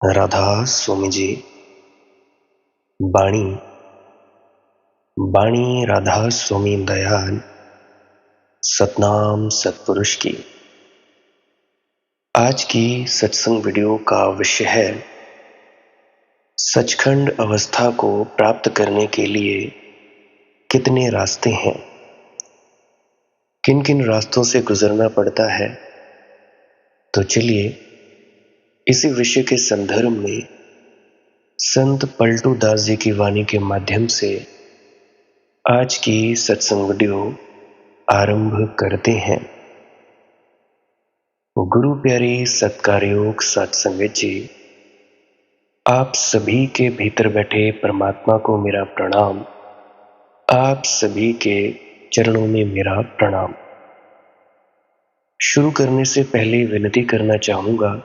राधा स्वामी जी। बाणी बाणी राधा स्वामी दयाल सतनाम सतपुरुष की। आज की सत्संग वीडियो का विषय है सचखंड अवस्था को प्राप्त करने के लिए कितने रास्ते हैं, किन किन रास्तों से गुजरना पड़ता है। तो चलिए इसी विषय के संदर्भ में संत पलटू दास जी की वाणी के माध्यम से आज की सत्संग वीडियो आरंभ करते हैं। गुरु प्यारी सत्कारयोग सत्संगत जी, आप सभी के भीतर बैठे परमात्मा को मेरा प्रणाम, आप सभी के चरणों में मेरा प्रणाम। शुरू करने से पहले विनती करना चाहूंगा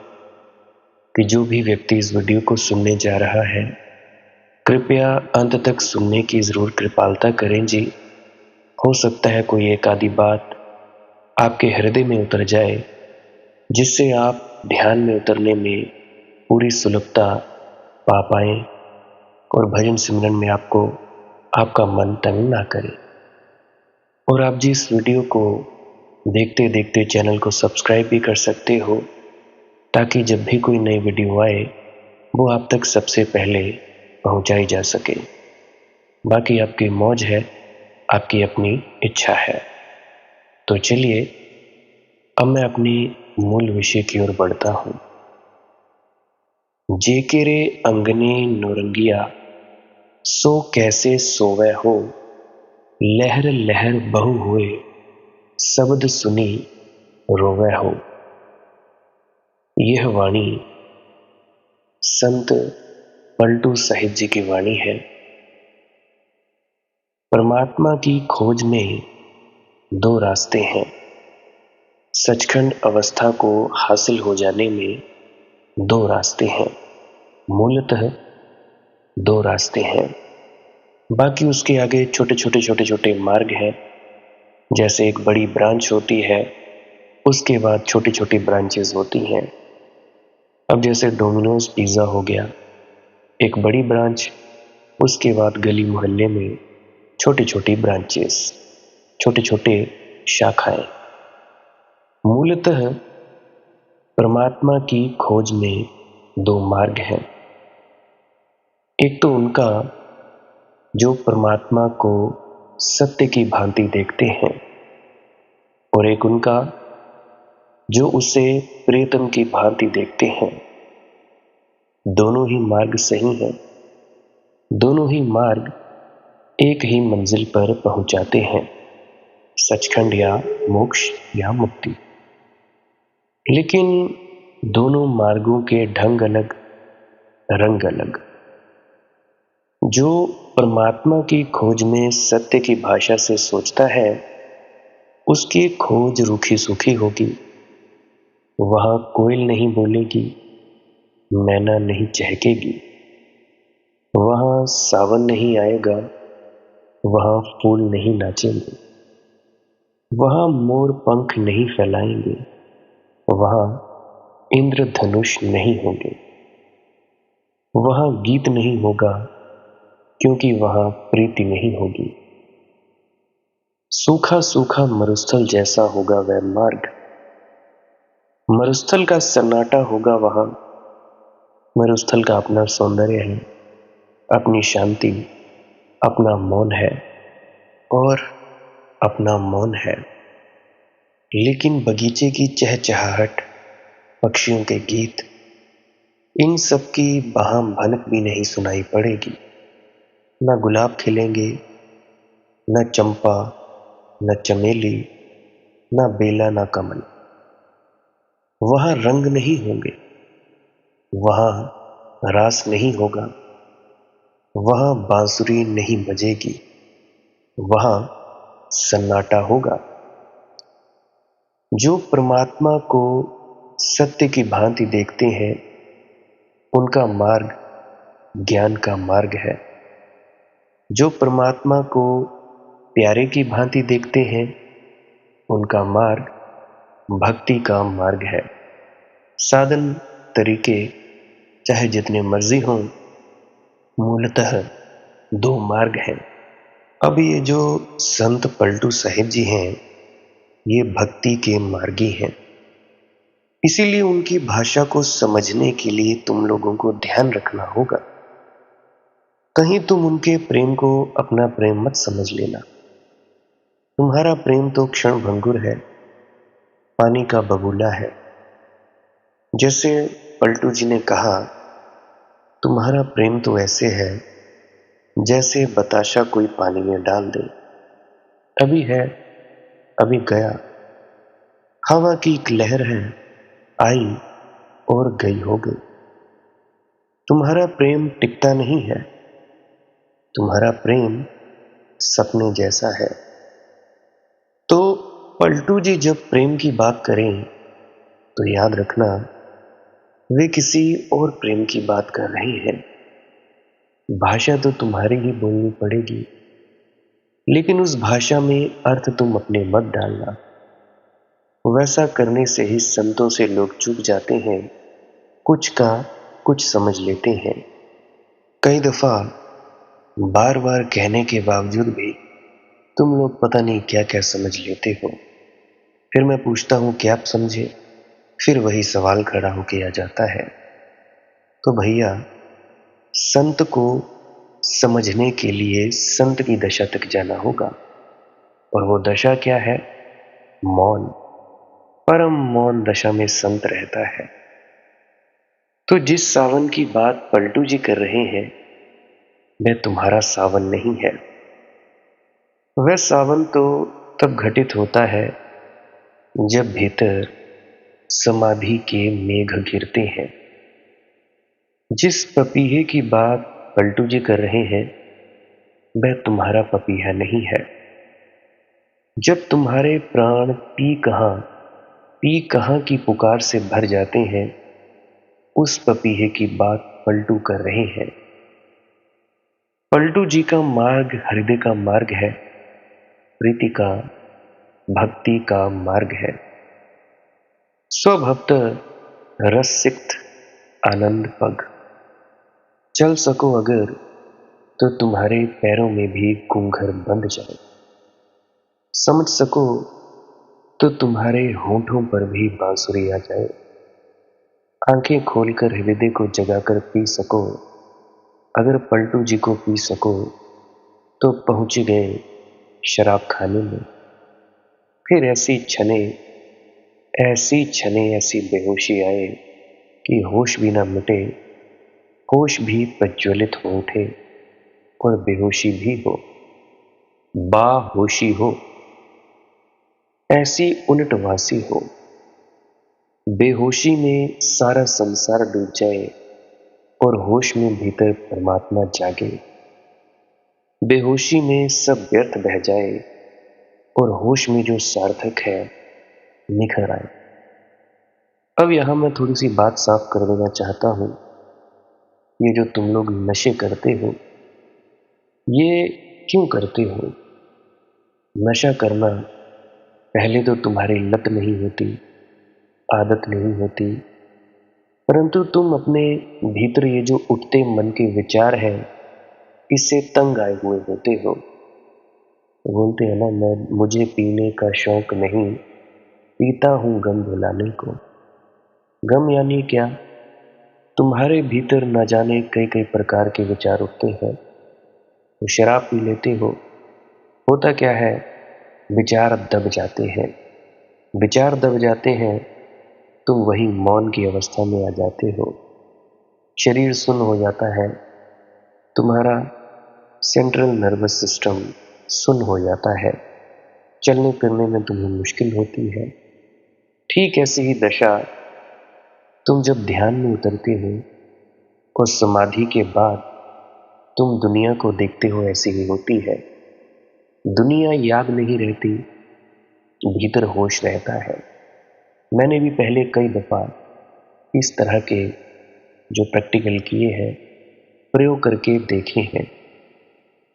कि जो भी व्यक्ति इस वीडियो को सुनने जा रहा है, कृपया अंत तक सुनने की जरूर कृपालता करें जी। हो सकता है कोई एक आधी बात आपके हृदय में उतर जाए, जिससे आप ध्यान में उतरने में पूरी सुलभता पा पाए और भजन सिमरन में आपका मन तंग ना करे। और आप जी इस वीडियो को देखते देखते चैनल को सब्सक्राइब भी कर सकते हो, ताकि जब भी कोई नई वीडियो आए वो आप तक सबसे पहले पहुंचाई जा सके। बाकी आपकी मौज है, आपकी अपनी इच्छा है। तो चलिए अब मैं अपनी मूल विषय की ओर बढ़ता हूं। जेके रे अंगने नौरंगिया, सो कैसे सोवे हो, लहर लहर बहु हुए, शब्द सुनी रोवे हो। यह वाणी संत पलटू साहिब जी की वाणी है। परमात्मा की खोज में दो रास्ते हैं। सचखंड अवस्था को हासिल हो जाने में दो रास्ते हैं, मूलतः दो रास्ते हैं। बाकी उसके आगे छोटे छोटे मार्ग हैं। जैसे एक बड़ी ब्रांच होती है, उसके बाद छोटी छोटी ब्रांचेस होती हैं। अब जैसे डोमिनोज पिज्जा हो गया, एक बड़ी ब्रांच, उसके बाद गली मोहल्ले में छोटी छोटी ब्रांचेस, छोटे छोटे शाखाएं। मूलतः परमात्मा की खोज में दो मार्ग हैं। एक तो उनका जो परमात्मा को सत्य की भांति देखते हैं, और एक उनका जो उसे प्रियतम की भांति देखते हैं। दोनों ही मार्ग सही हैं, दोनों ही मार्ग एक ही मंजिल पर पहुंचाते हैं, सचखंड या मोक्ष या मुक्ति। लेकिन दोनों मार्गों के ढंग अलग, रंग अलग। जो परमात्मा की खोज में सत्य की भाषा से सोचता है, उसकी खोज रूखी सूखी होगी। वहां कोयल नहीं बोलेगी, मैना नहीं चहकेगी। वहां सावन नहीं आएगा, वहां फूल नहीं नाचेंगे। वहां मोर पंख नहीं फैलाएंगे, वहां इंद्रधनुष नहीं होंगे। वहां गीत नहीं होगा, क्योंकि वहां प्रीति नहीं होगी। सूखा सूखा मरुस्थल जैसा होगा वह मार्ग। मरुस्थल का सन्नाटा होगा वहां। मरुस्थल का अपना सौंदर्य है, अपनी शांति, अपना मौन है और अपना मौन है। लेकिन बगीचे की चहचहाहट, पक्षियों के गीत, इन सब की बाहम भनक भी नहीं सुनाई पड़ेगी। न गुलाब खिलेंगे, न चंपा, न चमेली, न बेला, न कमल। वहां रंग नहीं होंगे, वहां रास नहीं होगा, वहां बांसुरी नहीं बजेगी, वहां सन्नाटा होगा। जो परमात्मा को सत्य की भांति देखते हैं, उनका मार्ग ज्ञान का मार्ग है। जो परमात्मा को प्यारे की भांति देखते हैं, उनका मार्ग भक्ति का मार्ग है। साधन तरीके चाहे जितने मर्जी हों, मूलतः दो मार्ग हैं। अब ये जो संत पलटू साहिब जी हैं, ये भक्ति के मार्गी हैं। इसीलिए उनकी भाषा को समझने के लिए तुम लोगों को ध्यान रखना होगा। कहीं तुम उनके प्रेम को अपना प्रेम मत समझ लेना। तुम्हारा प्रेम तो क्षण भंगुर है, पानी का बबूला है। जैसे पलटू जी ने कहा, तुम्हारा प्रेम तो ऐसे है जैसे बताशा कोई पानी में डाल दे, अभी है अभी गया, हवा की एक लहर है, आई और गई हो गई। तुम्हारा प्रेम टिकता नहीं है, तुम्हारा प्रेम सपने जैसा है। तो पलटू जी जब प्रेम की बात करें तो याद रखना, वे किसी और प्रेम की बात कर रहे हैं। भाषा तो तुम्हारी ही बोलनी पड़ेगी, लेकिन उस भाषा में अर्थ तुम अपने मत डालना। वैसा करने से ही संतों से लोग चूक जाते हैं, कुछ का कुछ समझ लेते हैं। कई दफा बार बार कहने के बावजूद भी तुम लोग पता नहीं क्या क्या समझ लेते हो। फिर मैं पूछता हूं कि आप समझे, फिर वही सवाल खड़ा होके आ जाता है। तो भैया, संत को समझने के लिए संत की दशा तक जाना होगा। और वो दशा क्या है? मौन। परम मौन दशा में संत रहता है। तो जिस सावन की बात पलटू जी कर रहे हैं, वह तुम्हारा सावन नहीं है। वह सावन तो तब घटित होता है जब भीतर समाधि के मेघ गिरते हैं। जिस पपीहे की बात पलटू जी कर रहे हैं, वह तुम्हारा पपीहा नहीं है। जब तुम्हारे प्राण पी कहां की पुकार से भर जाते हैं, उस पपीहे की बात पलटू कर रहे हैं। पलटू जी का मार्ग हृदय का मार्ग है, प्रीति का, भक्ति का मार्ग है। स्वभक्त रसिक्त आनंद पग। चल सको अगर तो तुम्हारे पैरों में भी घूंघर बंध जाए। समझ सको तो तुम्हारे होठों पर भी बांसुरी आ जाए। आंखें खोलकर हृदय को जगाकर पी सको, अगर पलटू जी को पी सको तो पहुंच गए शराब खाने में। फिर ऐसी बेहोशी आए कि होश भी ना मिटे, होश भी प्रज्वलित हो उठे और बेहोशी भी हो, बाहोशी हो, ऐसी उलटवासी हो। बेहोशी में सारा संसार डूब जाए और होश में भीतर परमात्मा जागे। बेहोशी में सब व्यर्थ बह जाए और होश में जो सार्थक है निखर आए। अब यहां मैं थोड़ी सी बात साफ कर देना चाहता हूं। ये जो तुम लोग नशे करते हो, ये क्यों करते हो? नशा करना पहले तो तुम्हारी लत नहीं होती, आदत नहीं होती, परंतु तुम अपने भीतर ये जो उठते मन के विचार हैं, इससे तंग आए हुए होते हो। बोलते हैं ना, मुझे पीने का शौक नहीं, पीता हूं गम भुलाने को। गम यानी क्या? तुम्हारे भीतर न जाने कई कई प्रकार के विचार उठते हैं, तो शराब पी लेते हो। होता क्या है, विचार दब जाते हैं। विचार दब जाते हैं, तुम वही मौन की अवस्था में आ जाते हो। शरीर सुन्न हो जाता है, तुम्हारा सेंट्रल नर्वस सिस्टम सुन्न हो जाता है, चलने फिरने में तुम्हें मुश्किल होती है। ठीक ऐसी ही दशा तुम जब ध्यान में उतरते हो और समाधि के बाद तुम दुनिया को देखते हो, ऐसी ही होती है। दुनिया याद नहीं रहती, भीतर होश रहता है। मैंने भी पहले कई दफा इस तरह के जो प्रैक्टिकल किए हैं, प्रयोग करके देखे हैं।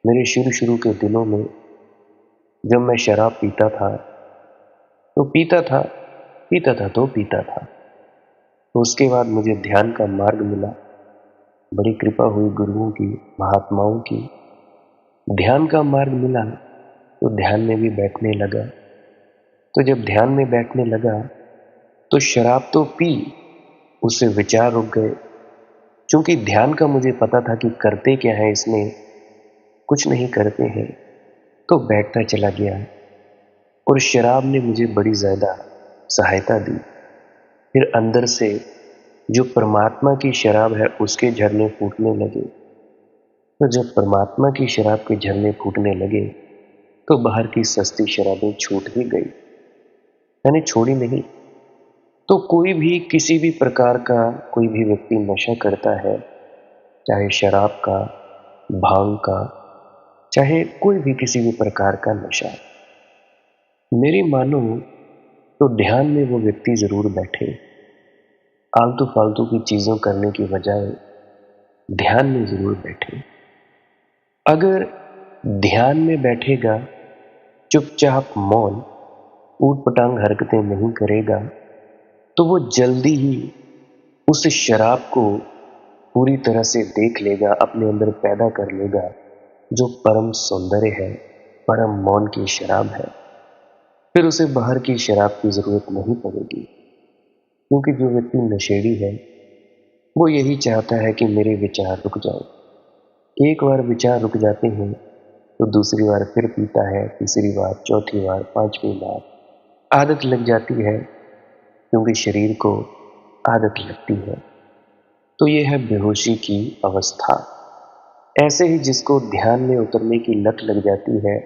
मेरे शुरू शुरू के दिनों में जब मैं शराब पीता था तो पीता था तो पीता था। तो उसके बाद मुझे ध्यान का मार्ग मिला, बड़ी कृपा हुई गुरुओं की, महात्माओं की। ध्यान का मार्ग मिला तो ध्यान में भी बैठने लगा। तो जब ध्यान में बैठने लगा तो शराब तो पी, उससे विचार रुक गए। क्योंकि ध्यान का मुझे पता था कि करते क्या है इसमें, कुछ नहीं करते हैं, तो बैठता चला गया। और शराब ने मुझे बड़ी ज्यादा सहायता दी। फिर अंदर से जो परमात्मा की शराब है उसके झरने फूटने लगे। तो जब परमात्मा की शराब के झरने फूटने लगे तो बाहर की सस्ती शराबें छूट ही गई, मैंने छोड़ी नहीं। तो कोई भी किसी भी प्रकार का कोई भी व्यक्ति नशा करता है, चाहे शराब का, भांग का, चाहे कोई भी किसी भी प्रकार का नशा, मेरी मानो तो ध्यान में वो व्यक्ति जरूर बैठे। आलतू फालतू की चीजों करने की बजाय ध्यान में जरूर बैठे। अगर ध्यान में बैठेगा, चुपचाप मौन, ऊट पटांग हरकतें नहीं करेगा, तो वो जल्दी ही उस शराब को पूरी तरह से देख लेगा, अपने अंदर पैदा कर लेगा, जो परम सौंदर्य है, परम मौन की शराब है। फिर उसे बाहर की शराब की जरूरत नहीं पड़ेगी। क्योंकि जो व्यक्ति नशेड़ी है वो यही चाहता है कि मेरे विचार रुक जाए। एक बार विचार रुक जाते हैं तो दूसरी बार फिर पीता है, तीसरी बार, चौथी बार, पांचवी बार। आदत लग जाती है, क्योंकि शरीर को आदत लगती है। तो यह है बेहोशी की अवस्था। ऐसे ही जिसको ध्यान में उतरने की लत लग जाती है,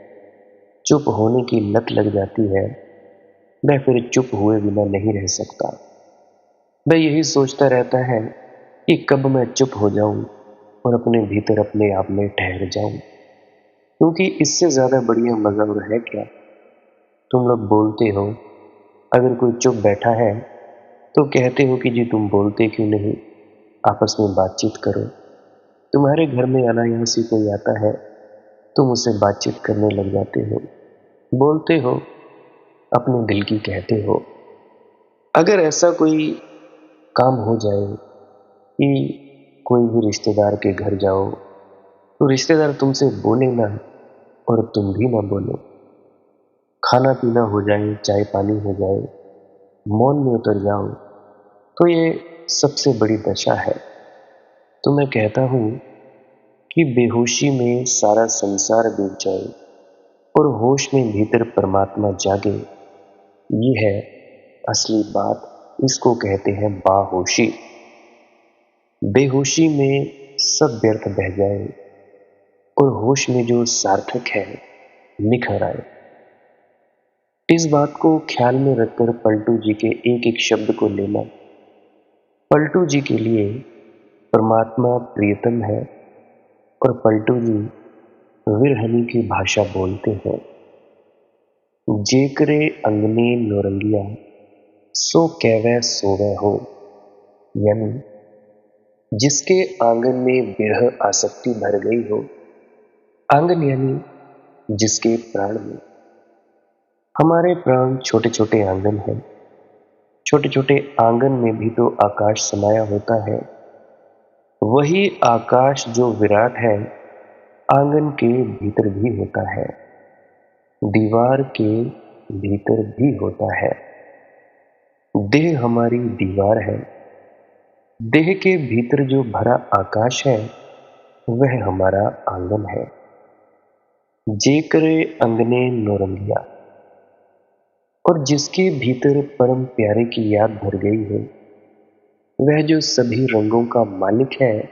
चुप होने की लत लग जाती है, वह फिर चुप हुए बिना नहीं रह सकता। वह यही सोचता रहता है कि कब मैं चुप हो जाऊं और अपने भीतर अपने आप में ठहर जाऊं। क्योंकि इससे ज्यादा बढ़िया मजा और है क्या। तुम लोग बोलते हो, अगर कोई चुप बैठा है तो कहते हो कि जी तुम बोलते क्यों नहीं, आपस में बातचीत करो। तुम्हारे घर में अनायास ही कोई आता है, तुम उससे बातचीत करने लग जाते हो, बोलते हो, अपने दिल की कहते हो। अगर ऐसा कोई काम हो जाए कि कोई भी रिश्तेदार के घर जाओ तो रिश्तेदार तुमसे बोले ना और तुम भी ना बोलो, खाना पीना हो जाए, चाय पानी हो जाए, मौन में उतर जाओ, तो ये सबसे बड़ी दशा है। तो मैं कहता हूं कि बेहोशी में सारा संसार डूब जाए और होश में भीतर परमात्मा जागे, ये है असली बात। इसको कहते हैं बाहोशी। बेहोशी में सब व्यर्थ बह जाए और होश में जो सार्थक है निखर आए। इस बात को ख्याल में रखकर पलटू जी के एक एक शब्द को लेना। पलटू जी के लिए परमात्मा प्रियतम है और पलटू जी विरहनी की भाषा बोलते हैं। जेकरे अंगने नौरंगिया सो कहवे सोवे हो, यानी जिसके आंगन में विरह आसक्ति भर गई हो। आंगन यानी जिसके प्राण में। हमारे प्राण छोटे छोटे आंगन हैं। छोटे छोटे आंगन में भी तो आकाश समाया होता है। वही आकाश जो विराट है आंगन के भीतर भी होता है, दीवार के भीतर भी होता है। देह हमारी दीवार है। देह के भीतर जो भरा आकाश है वह हमारा आंगन है। जेकरे अंगने नौरंगिया, और जिसके भीतर परम प्यारे की याद भर गई हो, वह जो सभी रंगों का मालिक है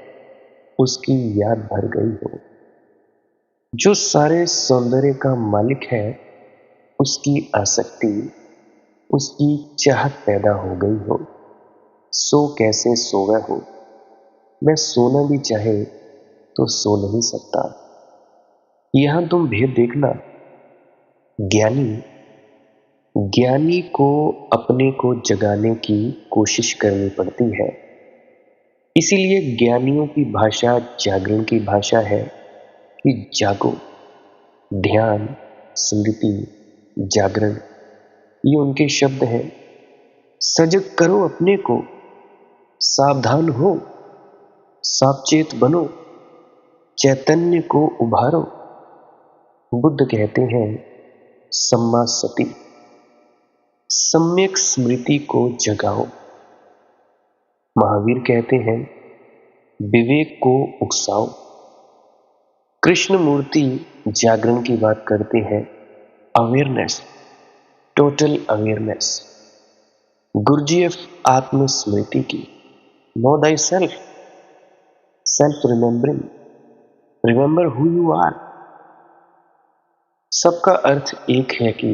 उसकी याद भर गई हो। जो सारे सौंदर्य का मालिक है उसकी आसक्ति, उसकी चाहत पैदा हो गई हो। सो कैसे सोवे हो, मैं सोना भी चाहे तो सो नहीं सकता। यहां तुम भेद देखना। ज्ञानी ज्ञानी को अपने को जगाने की कोशिश करनी पड़ती है। इसीलिए ज्ञानियों की भाषा जागरण की भाषा है कि जागो। ध्यान, स्मृति, जागरण, ये उनके शब्द हैं। सजग करो अपने को, सावधान हो। सावचेत बनो, चैतन्य को उभारो। बुद्ध कहते हैं सम्मा सति, सम्यक स्मृति को जगाओ। महावीर कहते हैं विवेक को उकसाओ। कृष्ण मूर्ति जागरण की बात करते हैं अवेयरनेस, टोटल अवेयरनेस। गुरुजीएफ आत्मस्मृति की know thy self, self remembering, remember who you are. सबका अर्थ एक है कि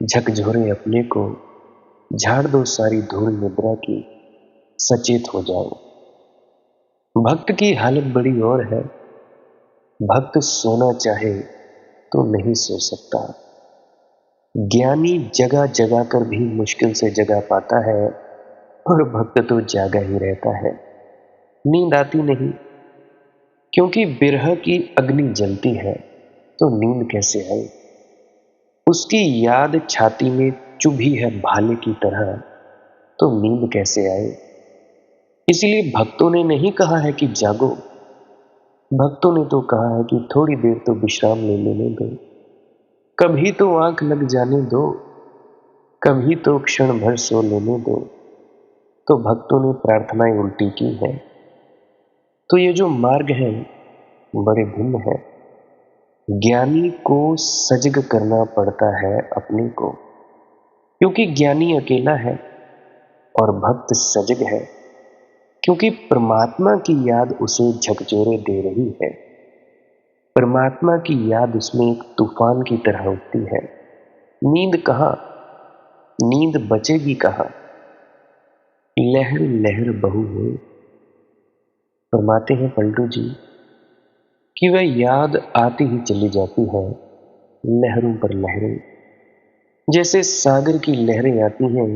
झकझोरे अपने को, झाड़ दो सारी धूल निद्रा की, सचेत हो जाओ। भक्त की हालत बड़ी और है, भक्त सोना चाहे तो नहीं सो सकता। ज्ञानी जगा जगा कर भी मुश्किल से जगा पाता है, और भक्त तो जागा ही रहता है। नींद आती नहीं, क्योंकि बिरह की अग्नि जलती है, तो नींद कैसे आए। उसकी याद छाती में चुभी है भाले की तरह, तो नींद कैसे आए। इसलिए भक्तों ने नहीं कहा है कि जागो, भक्तों ने तो कहा है कि थोड़ी देर तो विश्राम ले लेने दो, कभी तो आंख लग जाने दो, कभी तो क्षण भर सो लेने दो। तो भक्तों ने प्रार्थनाएं उल्टी की है। तो ये जो मार्ग है बड़े भिन्न है। ज्ञानी को सजग करना पड़ता है अपने को, क्योंकि ज्ञानी अकेला है, और भक्त सजग है क्योंकि परमात्मा की याद उसे झकझोरे दे रही है। परमात्मा की याद उसमें एक तूफान की तरह उठती है। नींद कहां, नींद बचेगी कहां। लहर लहर बहू है। फरमाते हैं पलटू जी कि वह याद आती ही चली जाती है, लहरों पर लहरें। जैसे सागर की लहरें आती हैं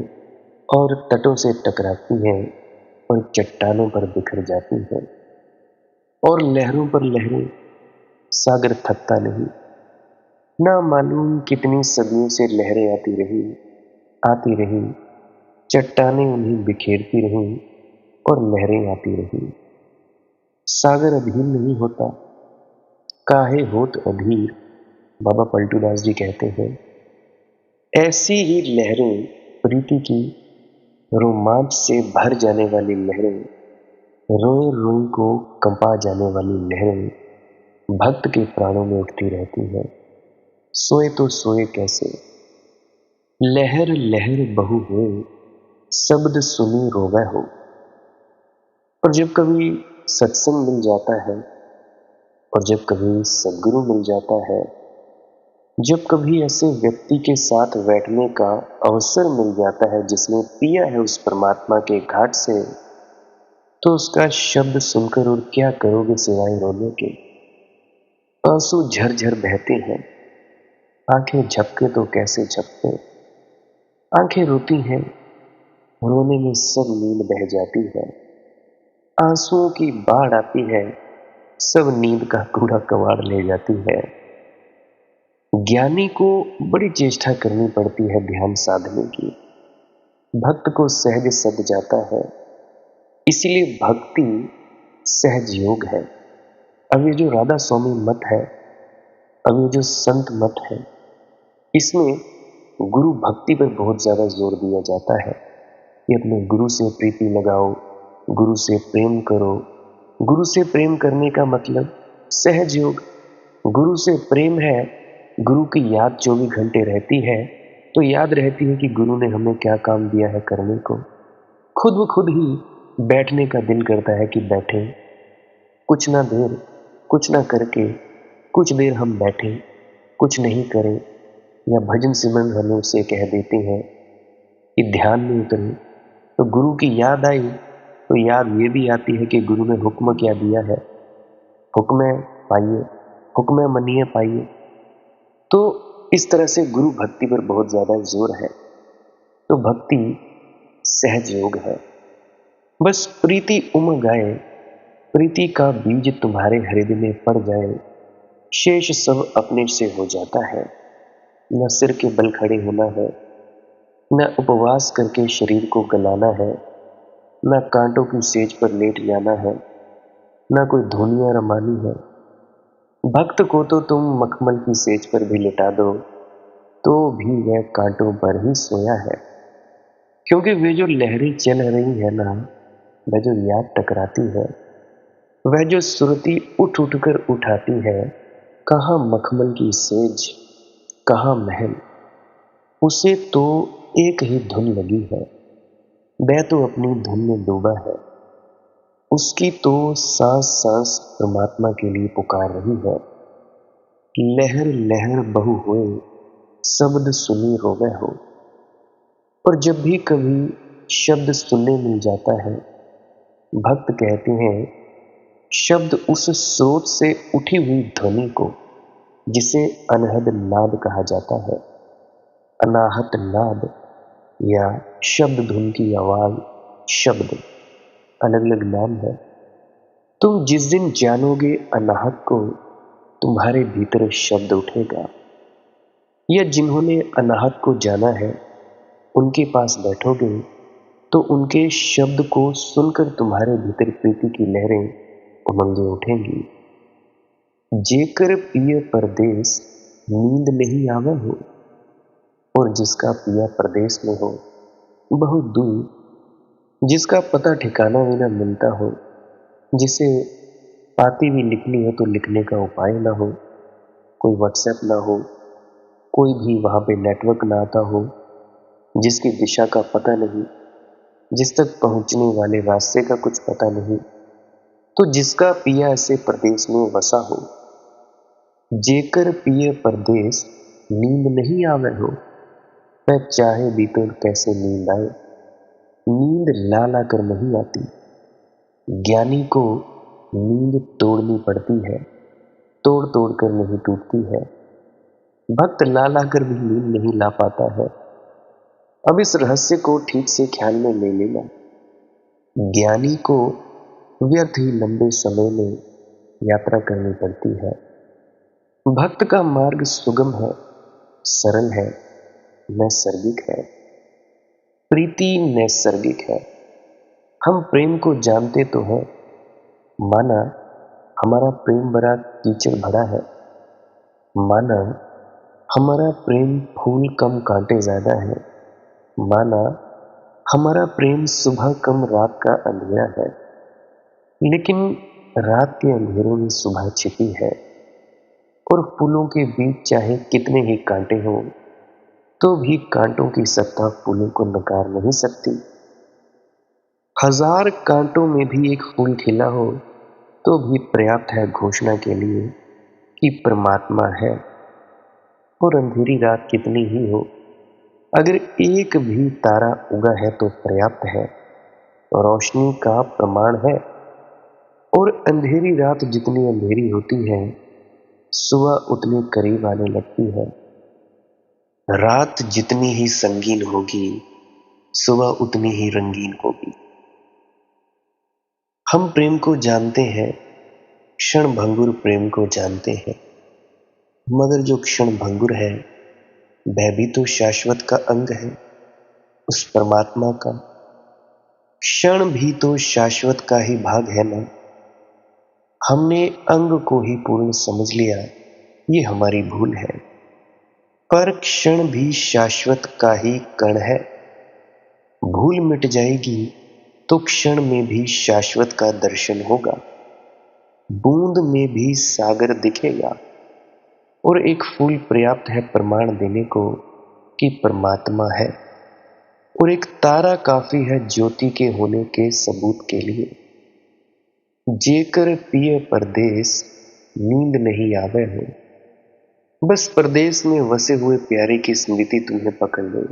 और तटों से टकराती हैं और चट्टानों पर बिखर जाती हैं, और लहरों पर लहरें। सागर थकता नहीं, ना मालूम कितनी सदियों से लहरें आती रही, चट्टानें उन्हें बिखेरती रहीं और लहरें आती रहीं। सागर अधीर नहीं होता, काहे होत अधीर, बाबा पलटूदास जी कहते हैं। ऐसी ही लहरें, प्रीति की रोमांच से भर जाने वाली लहरें, रोए रोए को कंपा जाने वाली लहरें भक्त के प्राणों में उठती रहती है। सोए तो सोए कैसे। लहर लहर बहू हो, शब्द सुनी रोवे हो। और जब कभी सत्संग मिल जाता है, और जब कभी सद्गुरु मिल जाता है, जब कभी ऐसे व्यक्ति के साथ बैठने का अवसर मिल जाता है जिसने पिया है उस परमात्मा के घाट से, तो उसका शब्द सुनकर और क्या करोगे सिवाय रोने के। आंसू झरझर बहते हैं, आंखें झपके तो कैसे झपके। आंखें रोती हैं, रोने में सब नींद बह जाती है। आंसुओं की बाढ़ आती है, सब नींद का कूड़ा कबाड़ ले जाती है। ज्ञानी को बड़ी चेष्टा करनी पड़ती है ध्यान साधने की, भक्त को सहज सद जाता है। इसीलिए भक्ति सहज योग है। अब ये जो राधा स्वामी मत है, अब ये जो संत मत है, इसमें गुरु भक्ति पर बहुत ज्यादा जोर दिया जाता है कि अपने गुरु से प्रीति लगाओ, गुरु से प्रेम करो। गुरु से प्रेम करने का मतलब सहज योग। गुरु से प्रेम है, गुरु की याद 24 घंटे रहती है, तो याद रहती है कि गुरु ने हमें क्या काम दिया है करने को। खुद ब खुद ही बैठने का दिल करता है कि बैठे, कुछ ना देर, कुछ ना करके कुछ देर हम बैठे, कुछ नहीं करें। या भजन सिमरन हमें उसे कह देते हैं कि ध्यान में उतरे, तो गुरु की याद आई तो याद ये भी आती है कि गुरु ने हुक्म क्या दिया है, हुक्म पाइए, हुक्म मनिए पाइए। तो इस तरह से गुरु भक्ति पर बहुत ज्यादा जोर है। तो भक्ति सहज योग है। बस प्रीति उमग आए, प्रीति का बीज तुम्हारे हृदय में पड़ जाए, शेष सब अपने से हो जाता है। न सिर के बल खड़े होना है, न उपवास करके शरीर को गलाना है, न कांटों की सेज पर लेट जाना है, ना कोई धुनिया रमानी है। भक्त को तो तुम मखमल की सेज पर भी लिटा दो तो भी वह कांटों पर ही सोया है, क्योंकि वे जो लहरें चल रही है ना, वह जो याद टकराती है, वह जो सुरती उठ उठ कर उठाती है, कहाँ मखमल की सेज, कहाँ महल, उसे तो एक ही धुन लगी है। वह तो अपनी धुन में डूबा है। उसकी तो सांस सांस परमात्मा के लिए पुकार रही है। लहर लहर बहु होए, शब्द सुनी रोवे हो। और जब भी कभी शब्द सुनने मिल जाता है, भक्त कहते हैं शब्द उस स्रोत से उठी हुई ध्वनि को, जिसे अनहद नाद कहा जाता है। अनाहत नाद या शब्द धुन की आवाज, शब्द अलग अलग नाम है। तुम जिस दिन जानोगे अनाहत को, तुम्हारे भीतर शब्द उठेगा। या जिन्होंने अनाहत को जाना है, उनके पास बैठोगे तो उनके शब्द को सुनकर तुम्हारे भीतर प्रीति की लहरें उमंगे उठेंगी। जेकर पिय परदेस नींद नहीं आवे हो। और जिसका पिया परदेस में हो, बहुत दूर, जिसका पता ठिकाना भी न मिलता हो, जिसे पाती भी लिखनी हो तो लिखने का उपाय ना हो, कोई व्हाट्सएप ना हो, कोई भी वहां पे नेटवर्क ना आता हो, जिसकी दिशा का पता नहीं, जिस तक पहुंचने वाले रास्ते का कुछ पता नहीं, तो जिसका पिया ऐसे प्रदेश में वसा हो। जेकर पिय परदेस नींद नहीं आवे हो, वह चाहे भी तो कैसे नींद आए। नींद ला ला कर नहीं आती। ज्ञानी को नींद तोड़नी पड़ती है, तोड़ तोड़ कर नहीं टूटती है। भक्त ला ला कर भी नींद नहीं ला पाता है। अब इस रहस्य को ठीक से ख्याल में ले लेना। ज्ञानी को व्यर्थ ही लंबे समय में यात्रा करनी पड़ती है। भक्त का मार्ग सुगम है, सरल है, नैसर्गिक है। प्रीति नैसर्गिक है। हम प्रेम को जानते तो हैं, माना हमारा प्रेम बड़ा कीचड़ भरा है, माना हमारा प्रेम फूल कम कांटे ज्यादा है, माना हमारा प्रेम सुबह कम रात का अंधेरा है। लेकिन रात के अंधेरों में सुबह छिपी है, और फूलों के बीच चाहे कितने ही कांटे हों, तो भी कांटों की सत्ता फूलों को नकार नहीं सकती। हजार कांटों में भी एक फूल खिला हो तो भी पर्याप्त है घोषणा के लिए कि परमात्मा है। और अंधेरी रात कितनी ही हो, अगर एक भी तारा उगा है तो पर्याप्त है, रोशनी का प्रमाण है। और अंधेरी रात जितनी अंधेरी होती है, सुबह उतनी करीब आने लगती है। रात जितनी ही संगीन होगी, सुबह उतनी ही रंगीन होगी। हम प्रेम को जानते हैं, क्षण भंगुर प्रेम को जानते हैं, मगर जो क्षण भंगुर है, वह भी तो शाश्वत का अंग है, उस परमात्मा का। क्षण भी तो शाश्वत का ही भाग है ना। हमने अंग को ही पूर्ण समझ लिया, ये हमारी भूल है। पर क्षण भी शाश्वत का ही कण है। भूल मिट जाएगी तो क्षण में भी शाश्वत का दर्शन होगा। बूंद में भी सागर दिखेगा। और एक फूल पर्याप्त है प्रमाण देने को कि परमात्मा है, और एक तारा काफी है ज्योति के होने के सबूत के लिए। जेकर पिय परदेस नींद नहीं आवे हो। बस परदेश में वसे हुए प्यारे की स्मृति तुम्हें पकड़ लो।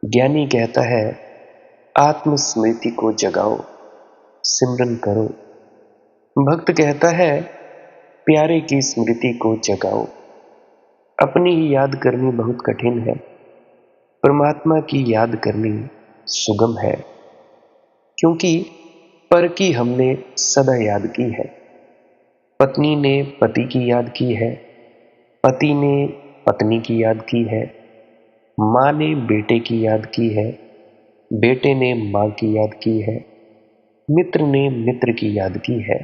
ज्ञानी कहता है आत्म स्मृति को जगाओ, सिमरन करो। भक्त कहता है प्यारे की स्मृति को जगाओ। अपनी ही याद करनी बहुत कठिन है, परमात्मा की याद करनी सुगम है, क्योंकि पर की हमने सदा याद की है। पत्नी ने पति की याद की है, पति ने पत्नी की याद की है, माँ ने बेटे की याद की है, बेटे ने माँ की याद की है, मित्र ने मित्र की याद की है।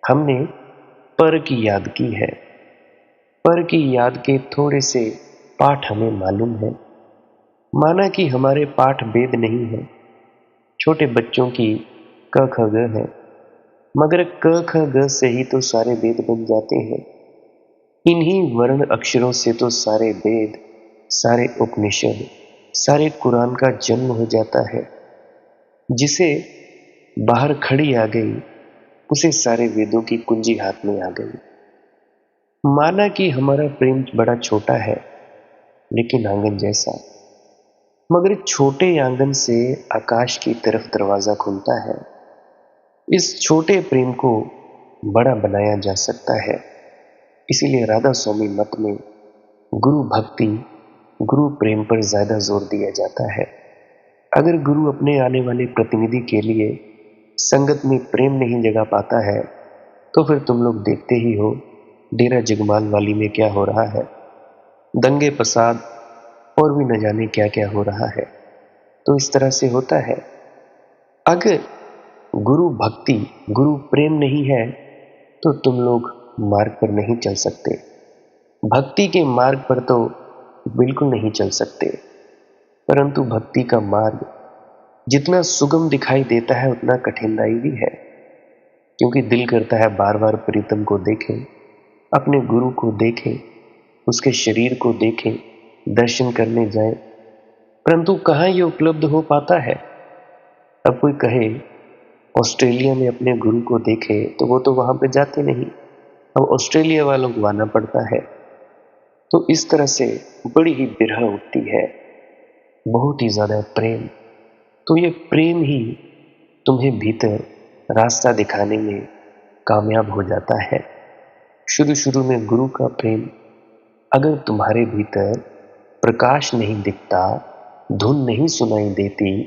हमने पर की याद की है। पर की याद के थोड़े से पाठ हमें मालूम है। माना कि हमारे पाठ वेद नहीं है, छोटे बच्चों की क ख ग है, मगर क ख ग से ही तो सारे वेद बन जाते हैं। इन्हीं वर्ण अक्षरों से तो सारे वेद, सारे उपनिषद, सारे कुरान का जन्म हो जाता है। जिसे बाहर खड़ी आ गई, उसे सारे वेदों की कुंजी हाथ में आ गई। माना कि हमारा प्रेम बड़ा छोटा है, लेकिन आंगन जैसा, मगर छोटे आंगन से आकाश की तरफ दरवाजा खुलता है। इस छोटे प्रेम को बड़ा बनाया जा सकता है। इसीलिए राधा स्वामी मत में गुरु भक्ति, गुरु प्रेम पर ज्यादा जोर दिया जाता है। अगर गुरु अपने आने वाले प्रतिनिधि के लिए संगत में प्रेम नहीं जगा पाता है, तो फिर तुम लोग देखते ही हो डेरा जगमाल वाली में क्या हो रहा है। दंगे फसाद और भी न जाने क्या क्या हो रहा है। तो इस तरह से होता है। अगर गुरु भक्ति, गुरु प्रेम नहीं है, तो तुम लोग मार्ग पर नहीं चल सकते। भक्ति के मार्ग पर तो बिल्कुल नहीं चल सकते। परंतु भक्ति का मार्ग जितना सुगम दिखाई देता है, उतना कठिनाई भी है। क्योंकि दिल करता है बार बार प्रीतम को देखें, अपने गुरु को देखें, उसके शरीर को देखें, दर्शन करने जाएं। परंतु कहाँ ये उपलब्ध हो पाता है। अब कोई कहे ऑस्ट्रेलिया में अपने गुरु को देखे, तो वो तो वहां पे जाते नहीं। अब ऑस्ट्रेलिया वालों को आना पड़ता है। तो इस तरह से बड़ी ही बिरह उठती है, बहुत ही ज्यादा प्रेम। तो ये प्रेम ही तुम्हें भीतर रास्ता दिखाने में कामयाब हो जाता है। शुरू शुरू में गुरु का प्रेम अगर तुम्हारे भीतर प्रकाश नहीं दिखता, धुन नहीं सुनाई देती,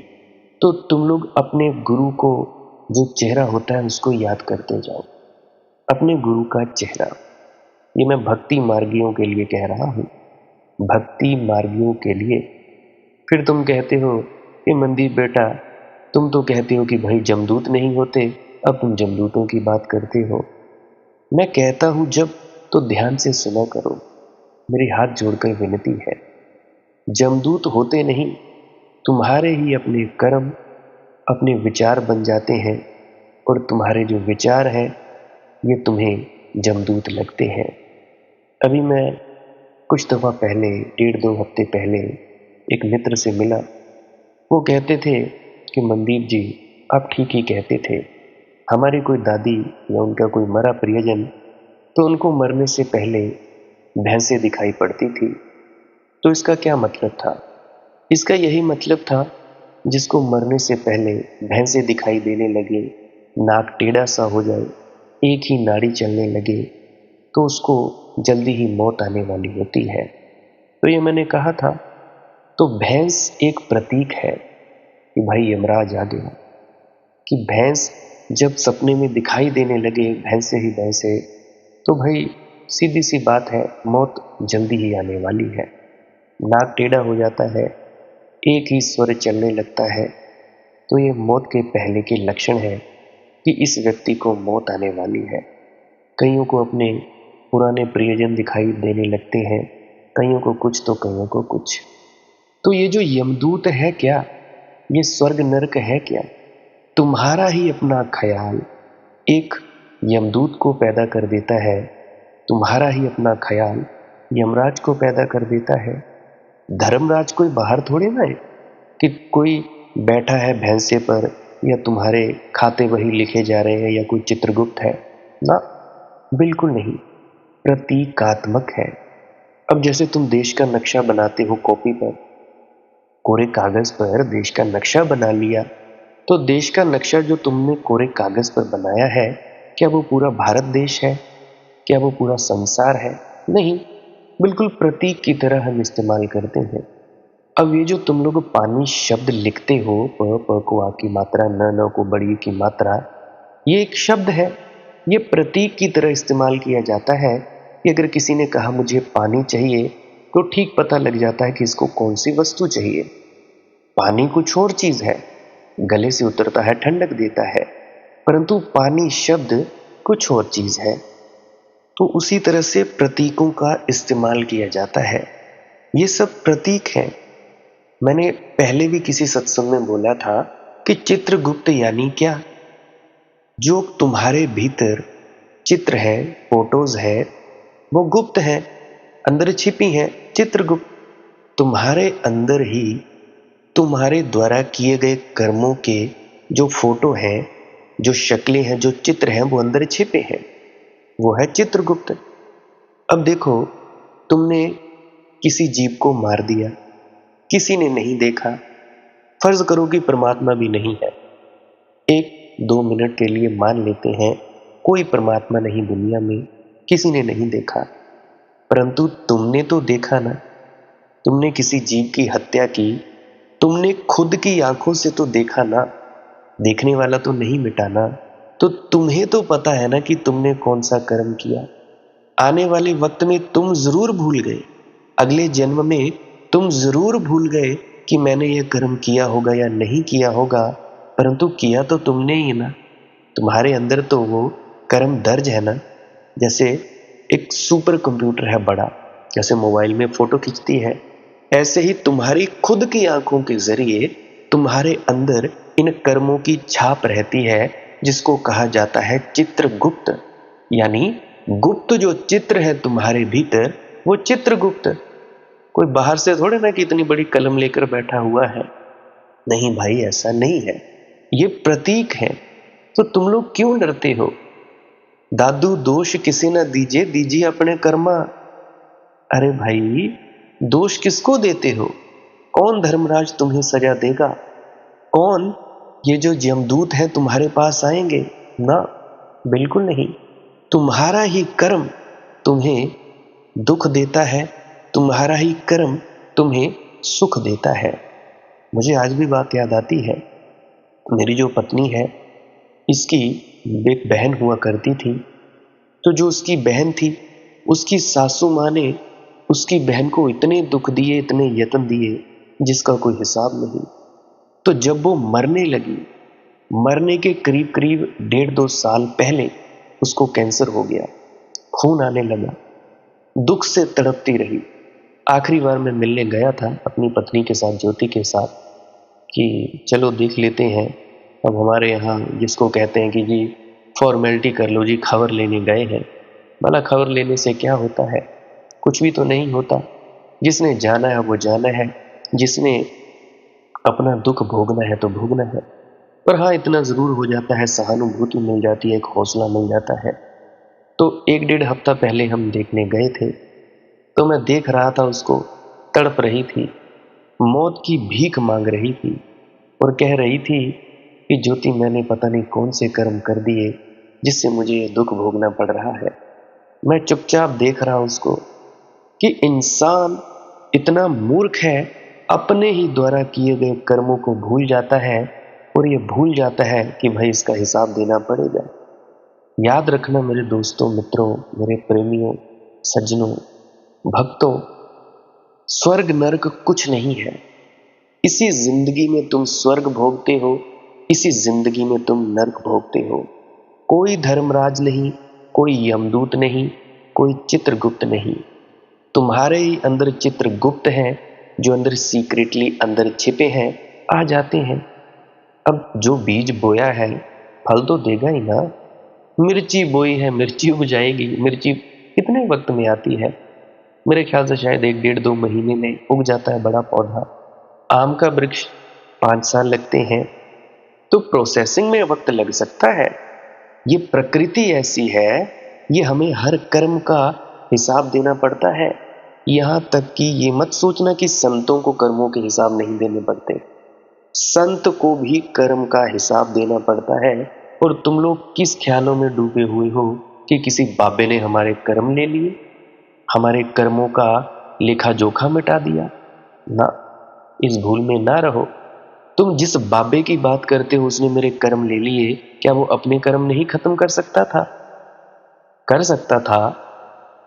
तो तुम लोग अपने गुरु को, जो चेहरा होता है, उसको याद करते जाओ। अपने गुरु का चेहरा। ये मैं भक्ति मार्गियों के लिए कह रहा हूं, भक्ति मार्गियों के लिए। फिर तुम कहते हो कि मंदीप बेटा, तुम तो कहते हो कि भाई जमदूत नहीं होते, अब तुम जमदूतों की बात करते हो। मैं कहता हूं जब, तो ध्यान से सुना करो। मेरी हाथ जोड़कर विनती है। जमदूत होते नहीं, तुम्हारे ही अपने कर्म, अपने विचार बन जाते हैं, और तुम्हारे जो विचार हैं, ये तुम्हें जमदूत लगते हैं। अभी मैं कुछ दफा पहले, 1.5-2 हफ्ते पहले एक मित्र से मिला। वो कहते थे कि मनदीप जी, आप ठीक ही कहते थे। हमारी कोई दादी या उनका कोई मरा प्रियजन, तो उनको मरने से पहले भैंसें दिखाई पड़ती थी। तो इसका क्या मतलब था? इसका यही मतलब था, जिसको मरने से पहले भैंसें दिखाई देने लगे, नाक टेढ़ा सा हो जाए, एक ही नाड़ी चलने लगे, तो उसको जल्दी ही मौत आने वाली होती है। तो ये मैंने कहा था। तो भैंस एक प्रतीक है कि भाई यमराज आ गया। कि भैंस जब सपने में दिखाई देने लगे, भैंसे ही भैंसे, तो भाई सीधी सी बात है, मौत जल्दी ही आने वाली है। नाक टेढ़ा हो जाता है, एक ही स्वर चलने लगता है, तो ये मौत के पहले के लक्षण है कि इस व्यक्ति को मौत आने वाली है। कईयों को अपने पुराने प्रियजन दिखाई देने लगते हैं, कईयों को कुछ तो कईयों को कुछ। तो ये जो यमदूत है क्या, ये स्वर्ग नरक है क्या? तुम्हारा ही अपना ख्याल एक यमदूत को पैदा कर देता है। तुम्हारा ही अपना ख्याल यमराज को पैदा कर देता है। धर्मराज कोई बाहर थोड़े ना है कि कोई बैठा है भैंसे पर, या तुम्हारे खाते वही लिखे जा रहे हैं, या कोई चित्रगुप्त है ना, बिल्कुल नहीं। प्रतीकात्मक है। अब जैसे तुम देश का नक्शा बनाते हो कॉपी पर, कोरे कागज पर देश का नक्शा बना लिया, तो देश का नक्शा जो तुमने कोरे कागज पर बनाया है, क्या वो पूरा भारत देश है? क्या वो पूरा संसार है? नहीं, बिल्कुल प्रतीक की तरह हम इस्तेमाल करते हैं। अब ये जो तुम लोग पानी शब्द लिखते हो, प को आ की मात्रा, न को बड़ी की मात्रा, ये एक शब्द है। ये प्रतीक की तरह इस्तेमाल किया जाता है कि अगर किसी ने कहा मुझे पानी चाहिए, तो ठीक पता लग जाता है कि इसको कौन सी वस्तु चाहिए। पानी कुछ और चीज है, गले से उतरता है, ठंडक देता है, परंतु पानी शब्द कुछ और चीज है। तो उसी तरह से प्रतीकों का इस्तेमाल किया जाता है। ये सब प्रतीक हैं। मैंने पहले भी किसी सत्संग में बोला था कि चित्रगुप्त यानी क्या? जो तुम्हारे भीतर चित्र है, फोटोज है, वो गुप्त है, अंदर छिपी है। चित्रगुप्त तुम्हारे अंदर ही तुम्हारे द्वारा किए गए कर्मों के जो फोटो हैं, जो शक्लें हैं, जो चित्र हैं, वो अंदर छिपे हैं। वो है चित्रगुप्त। अब देखो, तुमने किसी जीव को मार दिया, किसी ने नहीं देखा। फर्ज करो कि परमात्मा भी नहीं है। 1-2 मिनट के लिए मान लेते हैं कोई परमात्मा नहीं दुनिया में, किसी ने नहीं देखा, परंतु तुमने तो देखा ना। तुमने किसी जीव की हत्या की, तुमने खुद की आंखों से तो देखा ना। देखने वाला तो नहीं मिटाना। तो तुम्हें तो पता है ना कि तुमने कौन सा कर्म किया। आने वाले वक्त में तुम जरूर भूल गए, अगले जन्म में तुम जरूर भूल गए कि मैंने ये कर्म किया होगा या नहीं किया होगा, परंतु किया तो तुमने ही ना। तुम्हारे अंदर तो वो कर्म दर्ज है ना। जैसे एक सुपर कंप्यूटर है बड़ा, जैसे मोबाइल में फोटो खींचती है, ऐसे ही तुम्हारी खुद की आंखों के जरिए तुम्हारे अंदर इन कर्मों की छाप रहती है, जिसको कहा जाता है चित्रगुप्त। यानी गुप्त जो चित्र है तुम्हारे भीतर, वो चित्रगुप्त। कोई बाहर से थोड़े ना कि इतनी बड़ी कलम लेकर बैठा हुआ है। नहीं भाई, ऐसा नहीं है। ये प्रतीक है। तो तुम लोग क्यों डरते हो? दादू दोष किसे ना दीजिए, दीजिए अपने कर्मा। अरे भाई, दोष किसको देते हो? कौन धर्मराज तुम्हें सजा देगा? कौन ये जो यमदूत है तुम्हारे पास आएंगे? ना, बिल्कुल नहीं। तुम्हारा ही कर्म तुम्हें दुख देता है, तुम्हारा ही कर्म तुम्हें सुख देता है। मुझे आज भी बात याद आती है। मेरी जो पत्नी है, इसकी एक बहन हुआ करती थी। तो जो उसकी बहन थी, उसकी सासू माँ ने उसकी बहन को इतने दुख दिए, इतने यत्न दिए, जिसका कोई हिसाब नहीं। तो जब वो मरने लगी, मरने के करीब करीब 1.5-2 साल पहले उसको कैंसर हो गया, खून आने लगा, दुख से तड़पती रही। आखिरी बार मैं मिलने गया था अपनी पत्नी के साथ, ज्योति के साथ, कि चलो देख लेते हैं। अब हमारे यहाँ जिसको कहते हैं कि जी फॉर्मेलिटी कर लो जी, खबर लेने गए हैं। भला खबर लेने से क्या होता है? कुछ भी तो नहीं होता। जिसने जाना है वो जाना है, जिसने अपना दुख भोगना है तो भोगना है। पर हाँ, इतना जरूर हो जाता है, सहानुभूति मिल जाती है, एक हौसला मिल जाता है। तो 1-1.5 हफ्ता पहले हम देखने गए थे। तो मैं देख रहा था उसको, तड़प रही थी, मौत की भीख मांग रही थी और कह रही थी कि ज्योति, मैंने पता नहीं कौन से कर्म कर दिए जिससे मुझे ये दुख भोगना पड़ रहा है। मैं चुपचाप देख रहा उसको कि इंसान इतना मूर्ख है, अपने ही द्वारा किए गए कर्मों को भूल जाता है और ये भूल जाता है कि भाई इसका हिसाब देना पड़ेगा। याद रखना मेरे दोस्तों, मित्रों, मेरे प्रेमियों, सज्जनों, भक्तों, स्वर्ग नरक कुछ नहीं है। इसी जिंदगी में तुम स्वर्ग भोगते हो, इसी जिंदगी में तुम नरक भोगते हो। कोई धर्मराज नहीं, कोई यमदूत नहीं, कोई चित्रगुप्त नहीं। तुम्हारे ही अंदर चित्रगुप्त हैं, जो अंदर सीक्रेटली अंदर छिपे हैं, आ जाते हैं। अब जो बीज बोया है, फल तो देगा ही ना। मिर्ची बोई है, मिर्ची उग जाएगी। मिर्ची कितने वक्त में आती है? मेरे ख्याल से शायद 1-1.5-2 महीने में उग जाता है बड़ा पौधा। आम का वृक्ष 5 साल लगते हैं। तो प्रोसेसिंग में वक्त लग सकता है। ये प्रकृति ऐसी है, ये हमें हर कर्म का हिसाब देना पड़ता है। यहां तक कि ये मत सोचना कि संतों को कर्मों के हिसाब नहीं देने पड़ते। संत को भी कर्म का हिसाब देना पड़ता है। और तुम लोग किस ख्यालों में डूबे हुए हो कि किसी बाबे ने हमारे कर्म ले लिए, हमारे कर्मों का लेखा जोखा मिटा दिया? ना, इस भूल में ना रहो। तुम जिस बाबे की बात करते हो, उसने मेरे कर्म ले लिए, क्या वो अपने कर्म नहीं खत्म कर सकता था? कर सकता था,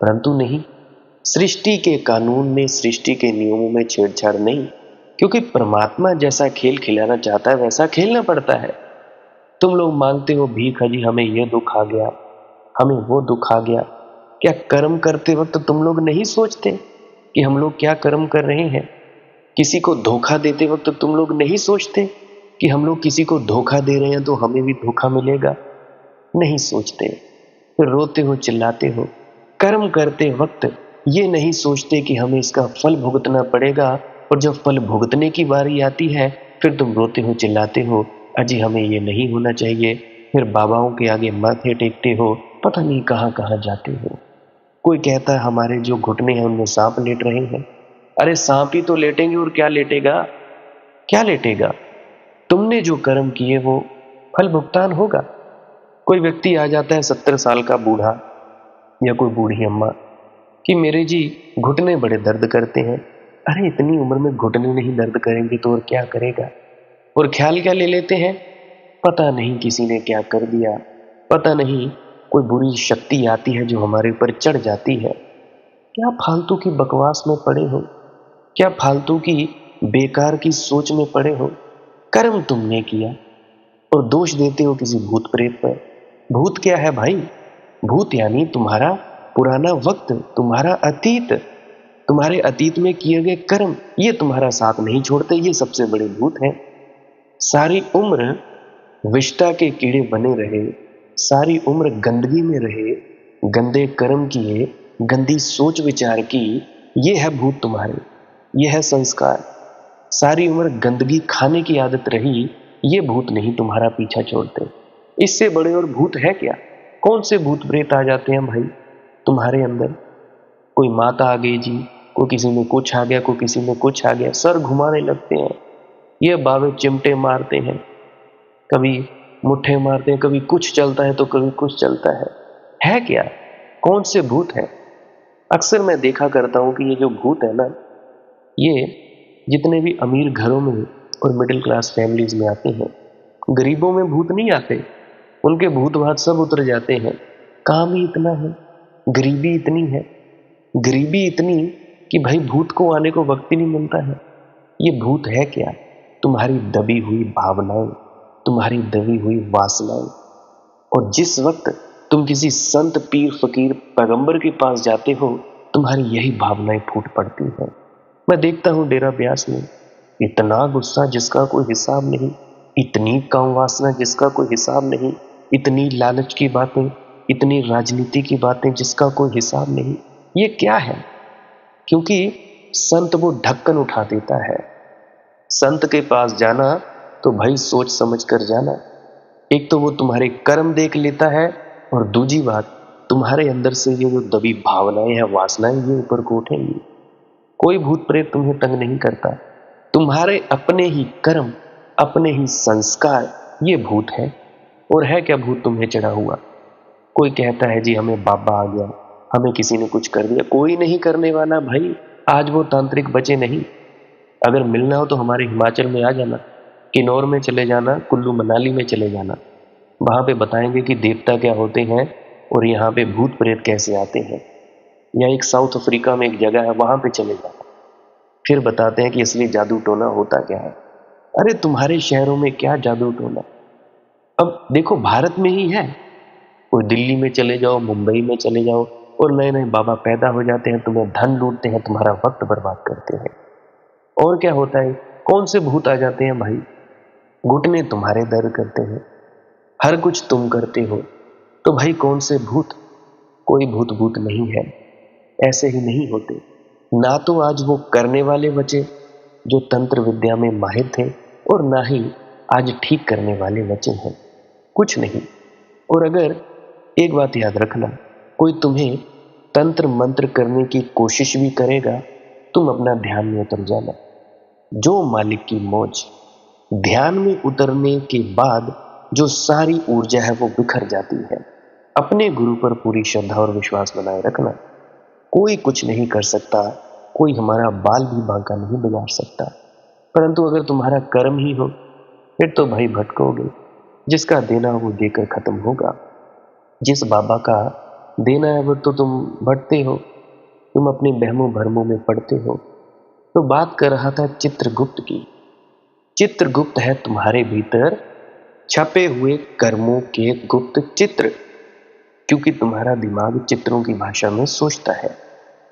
परंतु नहीं। सृष्टि के कानून में, सृष्टि के नियमों में छेड़छाड़ नहीं, क्योंकि परमात्मा जैसा खेल खिलाना चाहता है वैसा खेलना पड़ता है। तुम लोग मांगते हो भीख, जी हमें यह दुख आ गया, हमें वो दुख आ गया। क्या कर्म करते वक्त तुम लोग नहीं सोचते कि हम लोग क्या कर्म कर रहे हैं? किसी को धोखा देते वक्त तुम लोग नहीं सोचते कि हम लोग किसी को धोखा दे रहे हैं तो हमें भी धोखा मिलेगा? नहीं सोचते, फिर रोते हो, चिल्लाते हो। कर्म करते वक्त ये नहीं सोचते कि हमें इसका फल भुगतना पड़ेगा, और जब फल भुगतने की बारी आती है फिर तुम रोते हो, चिल्लाते हो, अजी हमें ये नहीं होना चाहिए। फिर बाबाओं के आगे माथे टेकते हो, पता नहीं कहां कहां जाते हो। कोई कहता है हमारे जो घुटने हैं उनमें सांप लेट रहे हैं। अरे सांप ही तो लेटेंगे, और क्या लेटेगा? क्या लेटेगा? तुमने जो कर्म किए वो फल भुगतान होगा। कोई व्यक्ति आ जाता है 70 साल का बूढ़ा या कोई बूढ़ी अम्मा कि मेरे जी घुटने बड़े दर्द करते हैं। अरे इतनी उम्र में घुटने नहीं दर्द करेंगे तो और क्या करेगा? और ख्याल क्या ले लेते हैं? पता नहीं किसी ने क्या कर दिया, पता नहीं कोई बुरी शक्ति आती है जो हमारे ऊपर चढ़ जाती है। क्या फालतू की बकवास में पड़े हो? क्या फालतू की बेकार की सोच में पड़े हो? कर्म तुमने किया और दोष देते हो किसी भूत प्रेत पर। भूत क्या है भाई? भूत यानी तुम्हारा पुराना वक्त, तुम्हारा अतीत, तुम्हारे अतीत में किए गए कर्म, ये तुम्हारा साथ नहीं छोड़ते, ये सबसे बड़े भूत हैं। सारी उम्र विष्टा के कीड़े बने रहे, सारी उम्र गंदगी में रहे, गंदे कर्म किए, गंदी सोच विचार की, ये है भूत तुम्हारे, ये है संस्कार। सारी उम्र गंदगी खाने की आदत रही, ये भूत नहीं तुम्हारा पीछा छोड़ते। इससे बड़े और भूत है क्या? कौन से भूत प्रेत आ जाते हैं भाई तुम्हारे अंदर? कोई माता आ गई जी, कोई किसी में कुछ आ गया, कोई किसी में कुछ आ गया, सर घुमाने लगते हैं। ये बाबे चिमटे मारते हैं, कभी मुट्ठे मारते हैं, कभी कुछ चलता है तो कभी कुछ चलता है क्या? कौन से भूत है? अक्सर मैं देखा करता हूं कि ये जो भूत है ना, ये जितने भी अमीर घरों में और मिडिल क्लास फैमिलीज में आते हैं, गरीबों में भूत नहीं आते। उनके भूत भात सब उतर जाते हैं। काम ही इतना है, गरीबी इतनी है, गरीबी इतनी कि भाई भूत को आने को वक्त ही नहीं मिलता है। ये भूत है क्या? तुम्हारी दबी हुई भावनाएं, तुम्हारी दबी हुई वासनाएं। और जिस वक्त तुम किसी संत, पीर, फकीर, पैगंबर के पास जाते हो, तुम्हारी यही भावनाएं फूट पड़ती हैं। मैं देखता हूं डेरा ब्यास में इतना गुस्सा जिसका कोई हिसाब नहीं, इतनी काम वासना जिसका कोई हिसाब नहीं, इतनी लालच की बातें, इतनी राजनीति की बातें जिसका कोई हिसाब नहीं। ये क्या है? क्योंकि संत वो ढक्कन उठा देता है। संत के पास जाना तो भाई सोच समझ कर जाना। एक तो वो तुम्हारे कर्म देख लेता है, और दूसरी बात तुम्हारे अंदर से ये जो दबी भावनाएं हैं, वासनाएं, ये ऊपर को उठेंगी। कोई भूत प्रेत तुम्हें तंग नहीं करता। तुम्हारे अपने ही कर्म, अपने ही संस्कार, ये भूत है। और है क्या भूत तुम्हें चढ़ा हुआ? कोई कहता है जी हमें बाबा आ गया, हमें किसी ने कुछ कर दिया। कोई नहीं करने वाला भाई। आज वो तांत्रिक बचे नहीं। अगर मिलना हो तो हमारे हिमाचल में आ जाना, किन्नौर में चले जाना, कुल्लू मनाली में चले जाना। वहां पे बताएंगे कि देवता क्या होते हैं और यहाँ पे भूत प्रेत कैसे आते हैं। या एक साउथ अफ्रीका में एक जगह है, वहां पे चले जाना, फिर बताते हैं कि असली जादू टोना होता क्या है। अरे तुम्हारे शहरों में क्या जादू टोना? अब देखो भारत में ही है। कोई दिल्ली में चले जाओ, मुंबई में चले जाओ, और नए नए बाबा पैदा हो जाते हैं, तुम्हें धन लूटते हैं, तुम्हारा वक्त बर्बाद करते हैं। और क्या होता है? कौन से भूत आ जाते हैं भाई? घुटने तुम्हारे दर्द करते हैं, हर कुछ तुम करते हो, तो भाई कौन से भूत? कोई भूत भूत नहीं है, ऐसे ही नहीं होते। ना तो आज वो करने वाले बचे जो तंत्र विद्या में माहिर थे, और ना ही आज ठीक करने वाले बचे हैं। कुछ नहीं। और अगर एक बात याद रखना, कोई तुम्हें तंत्र मंत्र करने की कोशिश भी करेगा, तुम अपना ध्यान में उतर जाना। जो मालिक की मौज। ध्यान में उतरने के बाद जो सारी ऊर्जा है वो बिखर जाती है। अपने गुरु पर पूरी श्रद्धा और विश्वास बनाए रखना। कोई कुछ नहीं कर सकता, कोई हमारा बाल भी बांका नहीं बिगाड़ सकता। परंतु अगर तुम्हारा कर्म ही हो, फिर तो भाई भटकोगे। जिसका देना वो देकर खत्म होगा। जिस बाबा का देना है वो तो तुम भटते हो, तुम अपने बहमों भरमों में पड़ते हो। तो बात कर रहा था चित्रगुप्त की। चित्रगुप्त है तुम्हारे भीतर छपे हुए कर्मों के गुप्त चित्र। क्योंकि तुम्हारा दिमाग चित्रों की भाषा में सोचता है।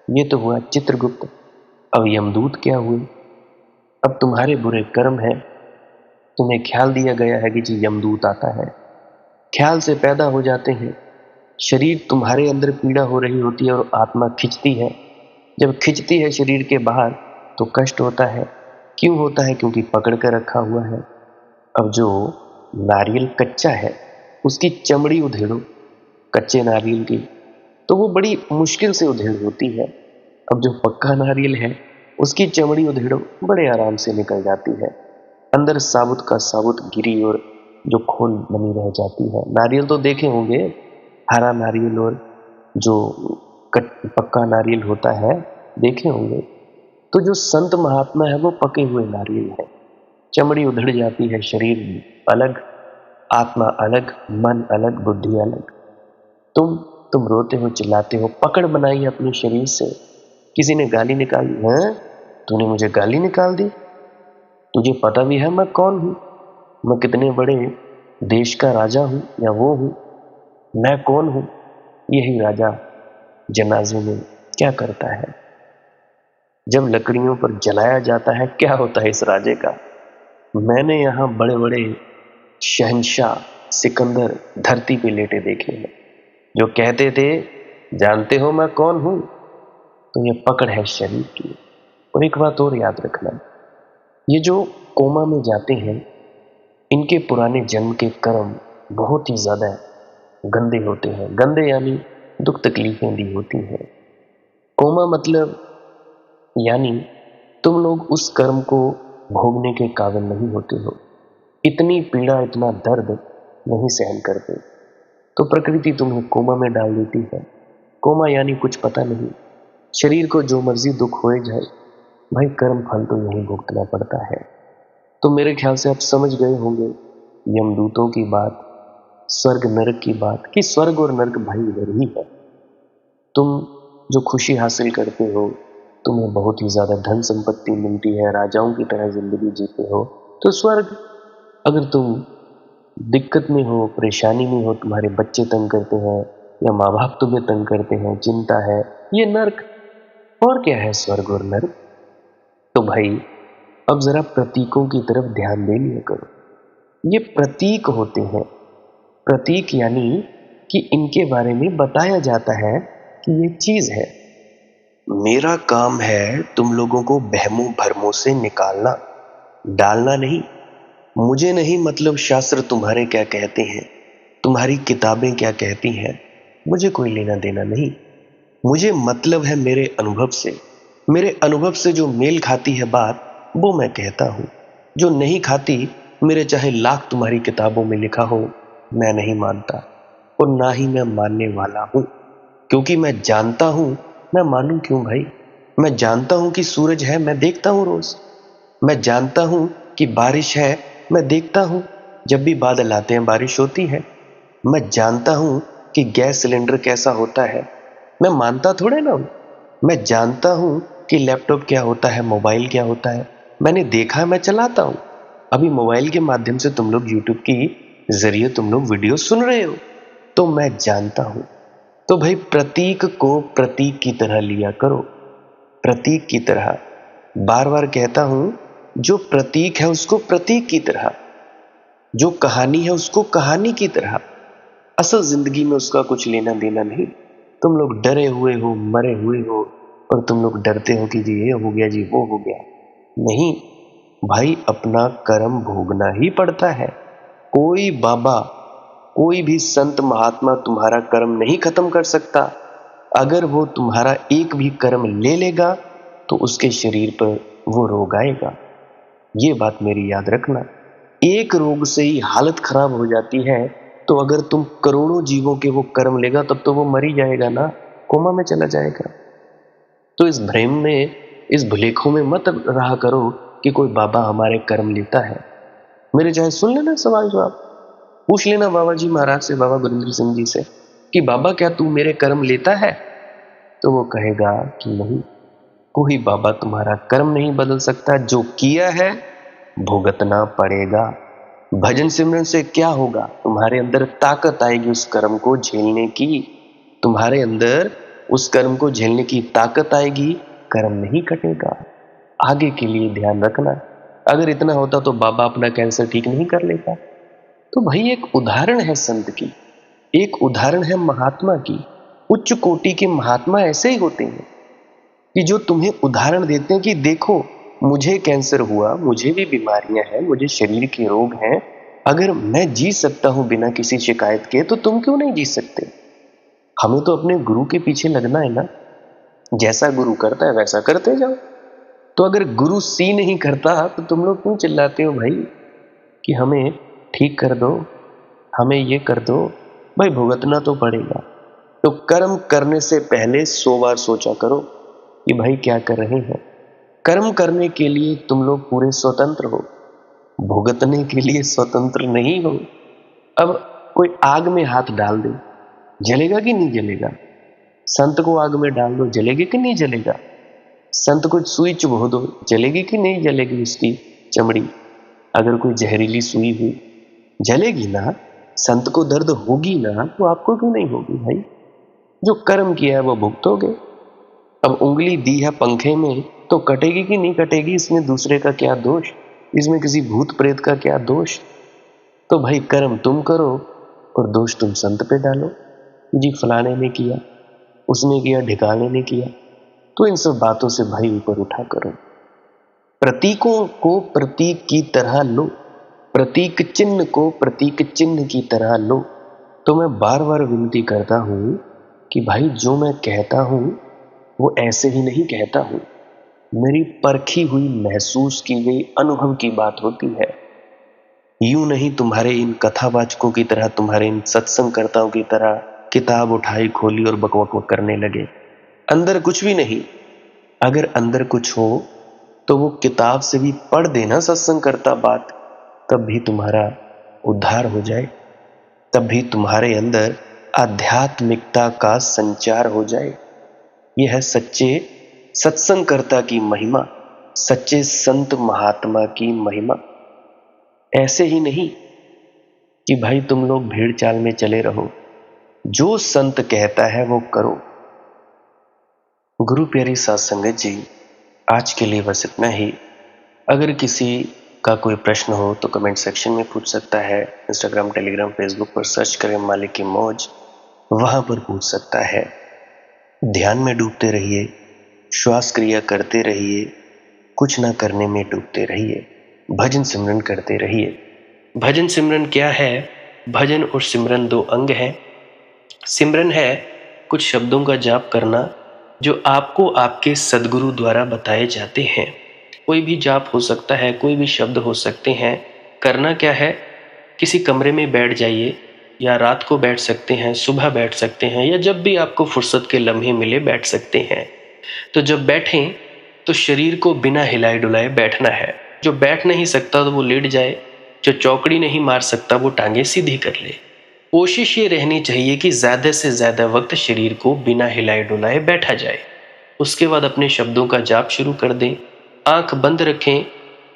ये तो हुआ चित्रगुप्त। अब यमदूत क्या हुए? अब तुम्हारे बुरे कर्म हैं, तुम्हें ख्याल दिया गया है कि जी यमदूत आता है, ख्याल से पैदा हो जाते हैं। शरीर तुम्हारे अंदर पीड़ा हो रही होती है और आत्मा खिंचती है। जब खिंचती है शरीर के बाहर तो कष्ट होता है। क्यों होता है? क्योंकि पकड़ कर रखा हुआ है। अब जो नारियल कच्चा है उसकी चमड़ी उधेड़ो, कच्चे नारियल की, तो वो बड़ी मुश्किल से उधेड़ होती है। अब जो पक्का नारियल है उसकी चमड़ी उधेड़ो, बड़े आराम से निकल जाती है। अंदर साबुत का साबुत गिरी और जो खोल बनी रह जाती है। नारियल तो देखे होंगे, हरा नारियल और जो पक्का नारियल होता है, देखे होंगे। तो जो संत महात्मा है वो पके हुए नारियल है। चमड़ी उधड़ जाती है, शरीर अलग, आत्मा अलग, मन अलग, बुद्धि अलग। तुम रोते हो, चिल्लाते हो, पकड़ बनाई अपने शरीर से। किसी ने गाली निकाली है, तूने मुझे गाली निकाल दी। तुझे पता भी है मैं कौन हूं, मैं कितने बड़े देश का राजा हूं या वो हूं, मैं कौन हूं। यही राजा जनाजे में क्या करता है? जब लकड़ियों पर जलाया जाता है, क्या होता है इस राजे का? मैंने यहां बड़े बड़े शहंशाह सिकंदर धरती पे लेटे देखे हैं, जो कहते थे जानते हो मैं कौन हूं। तो ये पकड़ है शरीर की। और एक बात और याद रखना, ये जो कोमा में जाते हैं इनके पुराने जन्म के कर्म बहुत ही ज्यादा गंदे होते हैं। गंदे यानी दुख तकलीफें दी होती हैं। कोमा मतलब यानी तुम लोग उस कर्म को भोगने के काबिल नहीं होते हो। इतनी पीड़ा, इतना दर्द नहीं सहन करते, तो प्रकृति तुम्हें कोमा में डाल देती है। कोमा यानी कुछ पता नहीं। शरीर को जो मर्जी दुख होए जाए, भाई कर्म फल तो यही भुगतना पड़ता है। तो मेरे ख्याल से आप समझ गए होंगे यमदूतों की बात, स्वर्ग नरक की बात, कि स्वर्ग और नरक भाई इधर ही है। तुम जो खुशी हासिल करते हो, तुम्हें बहुत ही ज्यादा धन संपत्ति मिलती है, राजाओं की तरह जिंदगी जीते हो, तो स्वर्ग। अगर तुम दिक्कत में हो, परेशानी में हो, तुम्हारे बच्चे तंग करते हैं या माँ बाप तुम्हें तंग करते हैं, चिंता है, ये नर्क। और क्या है स्वर्ग और नर्क? तो भाई अब जरा प्रतीकों की तरफ ध्यान दे लिया करो। ये प्रतीक होते हैं। प्रतीक यानी कि इनके बारे में बताया जाता है कि ये चीज है। मेरा काम है तुम लोगों को वहमों भरमों से निकालना, डालना नहीं। मुझे नहीं मतलब शास्त्र तुम्हारे क्या कहते हैं, तुम्हारी किताबें क्या कहती हैं, मुझे कोई लेना देना नहीं। मुझे मतलब है मेरे अनुभव से। मेरे अनुभव से जो मेल खाती है बात, वो मैं कहता हूं। जो नहीं खाती, मेरे चाहे लाख तुम्हारी किताबों में लिखा हो, मैं नहीं मानता और ना ही मैं मानने वाला हूं। क्योंकि मैं जानता हूं। मैं मानूं क्यों भाई? मैं जानता हूं कि सूरज है, मैं देखता हूं रोज। मैं जानता हूं कि बारिश है, मैं देखता हूं। जब भी बादल आते हैं बारिश होती है। मैं जानता हूं कि गैस सिलेंडर कैसा होता है, मैं मानता थोड़े ना हूं। मैं जानता हूं कि लैपटॉप क्या होता है, मोबाइल क्या होता है, मैंने देखा है, मैं चलाता हूं। अभी मोबाइल के माध्यम से तुम लोग यूट्यूब की जरिए तुम लोग वीडियो सुन रहे हो, तो मैं जानता हूं। तो भाई प्रतीक को प्रतीक की तरह लिया करो, प्रतीक की तरह। बार बार कहता हूं, जो प्रतीक है उसको प्रतीक की तरह, जो कहानी है उसको कहानी की तरह। असल जिंदगी में उसका कुछ लेना देना नहीं। तुम लोग डरे हुए हो, मरे हुए हो, और तुम लोग डरते हो कि जी ये हो गया, जी वो हो गया। नहीं भाई, अपना कर्म भोगना ही पड़ता है। कोई बाबा, कोई भी संत महात्मा तुम्हारा कर्म नहीं खत्म कर सकता। अगर वो तुम्हारा एक भी कर्म ले लेगा तो उसके शरीर पर वो रोग आएगा। ये बात मेरी याद रखना। एक रोग से ही हालत खराब हो जाती है, तो अगर तुम करोड़ों जीवों के वो कर्म लेगा तब तो वो मर ही जाएगा ना, कोमा में चला जाएगा। तो इस भ्रम में, इस भुलेखों में मत रहा करो कि कोई बाबा हमारे कर्म लेता है। मेरे चाहे सुन लेना सवाल जवाब, पूछ लेना बाबा जी महाराज से, बाबा गुरिंद्र सिंह जी से, कि बाबा क्या तू मेरे कर्म लेता है? तो वो कहेगा कि नहीं, कोई बाबा तुम्हारा कर्म नहीं बदल सकता, जो किया है भुगतना पड़ेगा। भजन सिमरन से क्या होगा? तुम्हारे अंदर ताकत आएगी उस कर्म को झेलने की, तुम्हारे अंदर उस कर्म को झेलने की ताकत आएगी, कर्म नहीं कटेगा। आगे के लिए ध्यान रखना। अगर इतना होता तो बाबा अपना कैंसर ठीक नहीं कर लेता। तो भाई एक उदाहरण है संत की, एक उदाहरण है महात्मा की। उच्च कोटि के महात्मा ऐसे ही होते हैं कि जो तुम्हें उदाहरण देते हैं कि देखो मुझे कैंसर हुआ, मुझे भी बीमारियां हैं, मुझे शरीर के रोग हैं, अगर मैं जी सकता हूं बिना किसी शिकायत के तो तुम क्यों नहीं जी सकते? हमें तो अपने गुरु के पीछे लगना है ना, जैसा गुरु करता है वैसा करते जाओ। तो अगर गुरु सी नहीं करता तो तुम लोग क्यों चिल्लाते हो भाई कि हमें ठीक कर दो, हमें ये कर दो? भाई भुगतना तो पड़ेगा। तो कर्म करने से पहले 100 बार सोचा करो कि भाई क्या कर रहे हैं। कर्म करने के लिए तुम लोग पूरे स्वतंत्र हो, भुगतने के लिए स्वतंत्र नहीं हो। अब कोई आग में हाथ डाल दे, जलेगा कि नहीं जलेगा? संत को आग में डाल दो, जलेगी कि नहीं जलेगा? संत को सुई चुभो दो, जलेगी कि नहीं जलेगी उसकी चमड़ी? अगर कोई जहरीली सुई हुई, जलेगी ना। संत को दर्द होगी ना, तो आपको क्यों नहीं होगी भाई? जो कर्म किया है वो भुगतोगे। अब उंगली दी है पंखे में तो कटेगी कि नहीं कटेगी, इसमें दूसरे का क्या दोष? इसमें किसी भूत प्रेत का क्या दोष? तो भाई कर्म तुम करो और दोष तुम संत पे डालो जी, फलाने ने किया, उसने किया, ढिकाने ने किया। तो इन सब बातों से भाई ऊपर उठा करो। प्रतीकों को प्रतीक की तरह लो, प्रतीक चिन्ह को प्रतीक चिन्ह की तरह लो। तो मैं बार बार विनती करता हूं कि भाई जो मैं कहता हूं वो ऐसे ही नहीं कहता हूं, मेरी परखी हुई महसूस की गई अनुभव की बात होती है। यूं नहीं तुम्हारे इन कथावाचकों की तरह, तुम्हारे इन सत्संगकर्ताओं की तरह किताब उठाई खोली और बकबक करने लगे, अंदर कुछ भी नहीं। अगर अंदर कुछ हो तो वो किताब से भी पढ़ देना सत्संग करता बात, तब भी तुम्हारा उद्धार हो जाए, तब भी तुम्हारे अंदर आध्यात्मिकता का संचार हो जाए। यह है सच्चे सत्संगकर्ता की महिमा, सच्चे संत महात्मा की महिमा। ऐसे ही नहीं कि भाई तुम लोग भीड़ चाल में चले रहो, जो संत कहता है वो करो। गुरु प्यारी साध संगत जी, आज के लिए बस इतना ही। अगर किसी का कोई प्रश्न हो तो कमेंट सेक्शन में पूछ सकता है। इंस्टाग्राम, टेलीग्राम, फेसबुक पर सर्च करें मालिक की मौज, वहां पर पूछ सकता है। ध्यान में डूबते रहिए, श्वास क्रिया करते रहिए, कुछ ना करने में डूबते रहिए, भजन सिमरन करते रहिए। भजन सिमरन क्या है? भजन और सिमरन दो अंग हैं। सिमरन है कुछ शब्दों का जाप करना जो आपको आपके सदगुरु द्वारा बताए जाते हैं। कोई भी जाप हो सकता है, कोई भी शब्द हो सकते हैं। करना क्या है? किसी कमरे में बैठ जाइए, या रात को बैठ सकते हैं, सुबह बैठ सकते हैं, या जब भी आपको फुर्सत के लम्हे मिले बैठ सकते हैं। तो जब बैठें तो शरीर को बिना हिलाए डुलाए बैठना है। जो बैठ नहीं सकता तो वो लेट जाए, जो चौकड़ी नहीं मार सकता वो टांगे सीधी कर ले। कोशिश ये रहनी चाहिए कि ज़्यादा से ज़्यादा वक्त शरीर को बिना हिलाए डुलाए बैठा जाए। उसके बाद अपने शब्दों का जाप शुरू कर दें। आंख बंद रखें,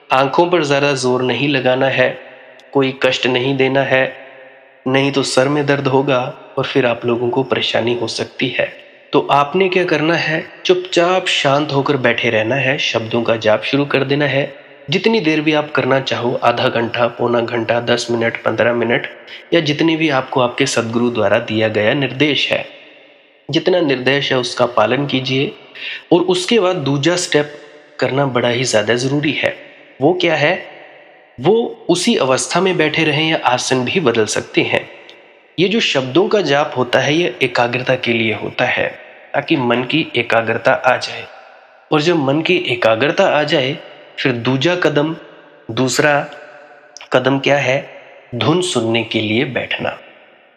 आंखों पर ज़्यादा जोर नहीं लगाना है, कोई कष्ट नहीं देना है, नहीं तो सर में दर्द होगा और फिर आप लोगों को परेशानी हो सकती है। तो आपने क्या करना है? चुपचाप शांत होकर बैठे रहना है, शब्दों का जाप शुरू कर देना है। जितनी देर भी आप करना चाहो, आधा घंटा, पौना घंटा, 10 मिनट, 15 मिनट, या जितनी भी आपको आपके सदगुरु द्वारा दिया गया निर्देश है, जितना निर्देश है उसका पालन कीजिए। और उसके बाद दूसरा स्टेप करना बड़ा ही ज़्यादा ज़रूरी है। वो क्या है? वो उसी अवस्था में बैठे रहें या आसन भी बदल सकते हैं। ये जो शब्दों का जाप होता है ये एकाग्रता के लिए होता है, ताकि मन की एकाग्रता आ जाए। और जब मन की एकाग्रता आ जाए फिर दूसरा कदम क्या है? धुन सुनने के लिए बैठना।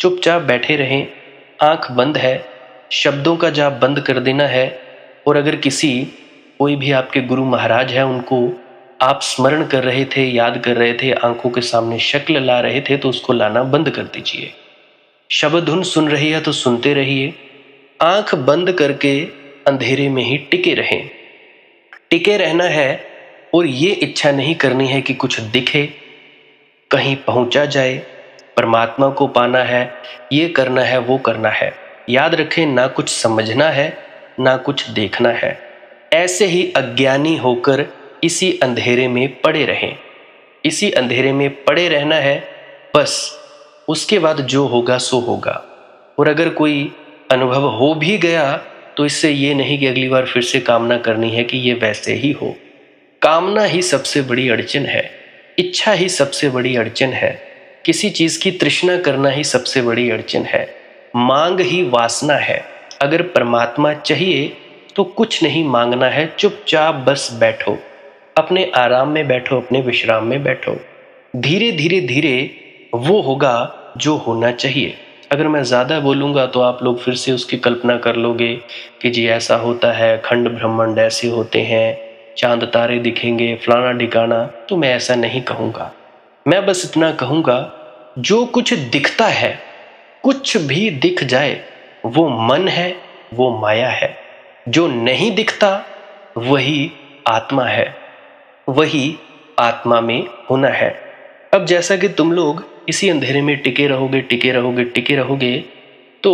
चुपचाप बैठे रहें, आंख बंद है, शब्दों का जाप बंद कर देना है। और अगर कोई भी आपके गुरु महाराज है, उनको आप स्मरण कर रहे थे, याद कर रहे थे, आंखों के सामने शक्ल ला रहे थे, तो उसको लाना बंद कर दीजिए। शब्द धुन सुन रही है तो सुनते रहिए, आंख बंद करके अंधेरे में ही टिके रहें। टिके रहना है और ये इच्छा नहीं करनी है कि कुछ दिखे, कहीं पहुंचा जाए, परमात्मा को पाना है, ये करना है, वो करना है। याद रखें, ना कुछ समझना है, ना कुछ देखना है। ऐसे ही अज्ञानी होकर इसी अंधेरे में पड़े रहें। इसी अंधेरे में पड़े रहना है बस। उसके बाद जो होगा सो होगा। और अगर कोई अनुभव हो भी गया तो इससे ये नहीं कि अगली बार फिर से कामना करनी है कि ये वैसे ही हो। कामना ही सबसे बड़ी अड़चन है, इच्छा ही सबसे बड़ी अड़चन है, किसी चीज की तृष्णा करना ही सबसे बड़ी अड़चन है, मांग ही वासना है। अगर परमात्मा चाहिए तो कुछ नहीं मांगना है, चुपचाप बस बैठो, अपने आराम में बैठो, अपने विश्राम में बैठो। धीरे धीरे धीरे वो होगा जो होना चाहिए। अगर मैं ज़्यादा बोलूँगा तो आप लोग फिर से उसकी कल्पना कर लोगे कि जी ऐसा होता है, खंड ब्रह्मांड ऐसे होते हैं, चांद तारे दिखेंगे, फलाना ढिकाना। तो मैं ऐसा नहीं कहूँगा। मैं बस इतना कहूँगा, जो कुछ दिखता है, कुछ भी दिख जाए, वो मन है, वो माया है। जो नहीं दिखता वही आत्मा है, वही आत्मा में होना है। अब जैसा कि तुम लोग इसी अंधेरे में टिके रहोगे, टिके रहोगे, टिके रहोगे, तो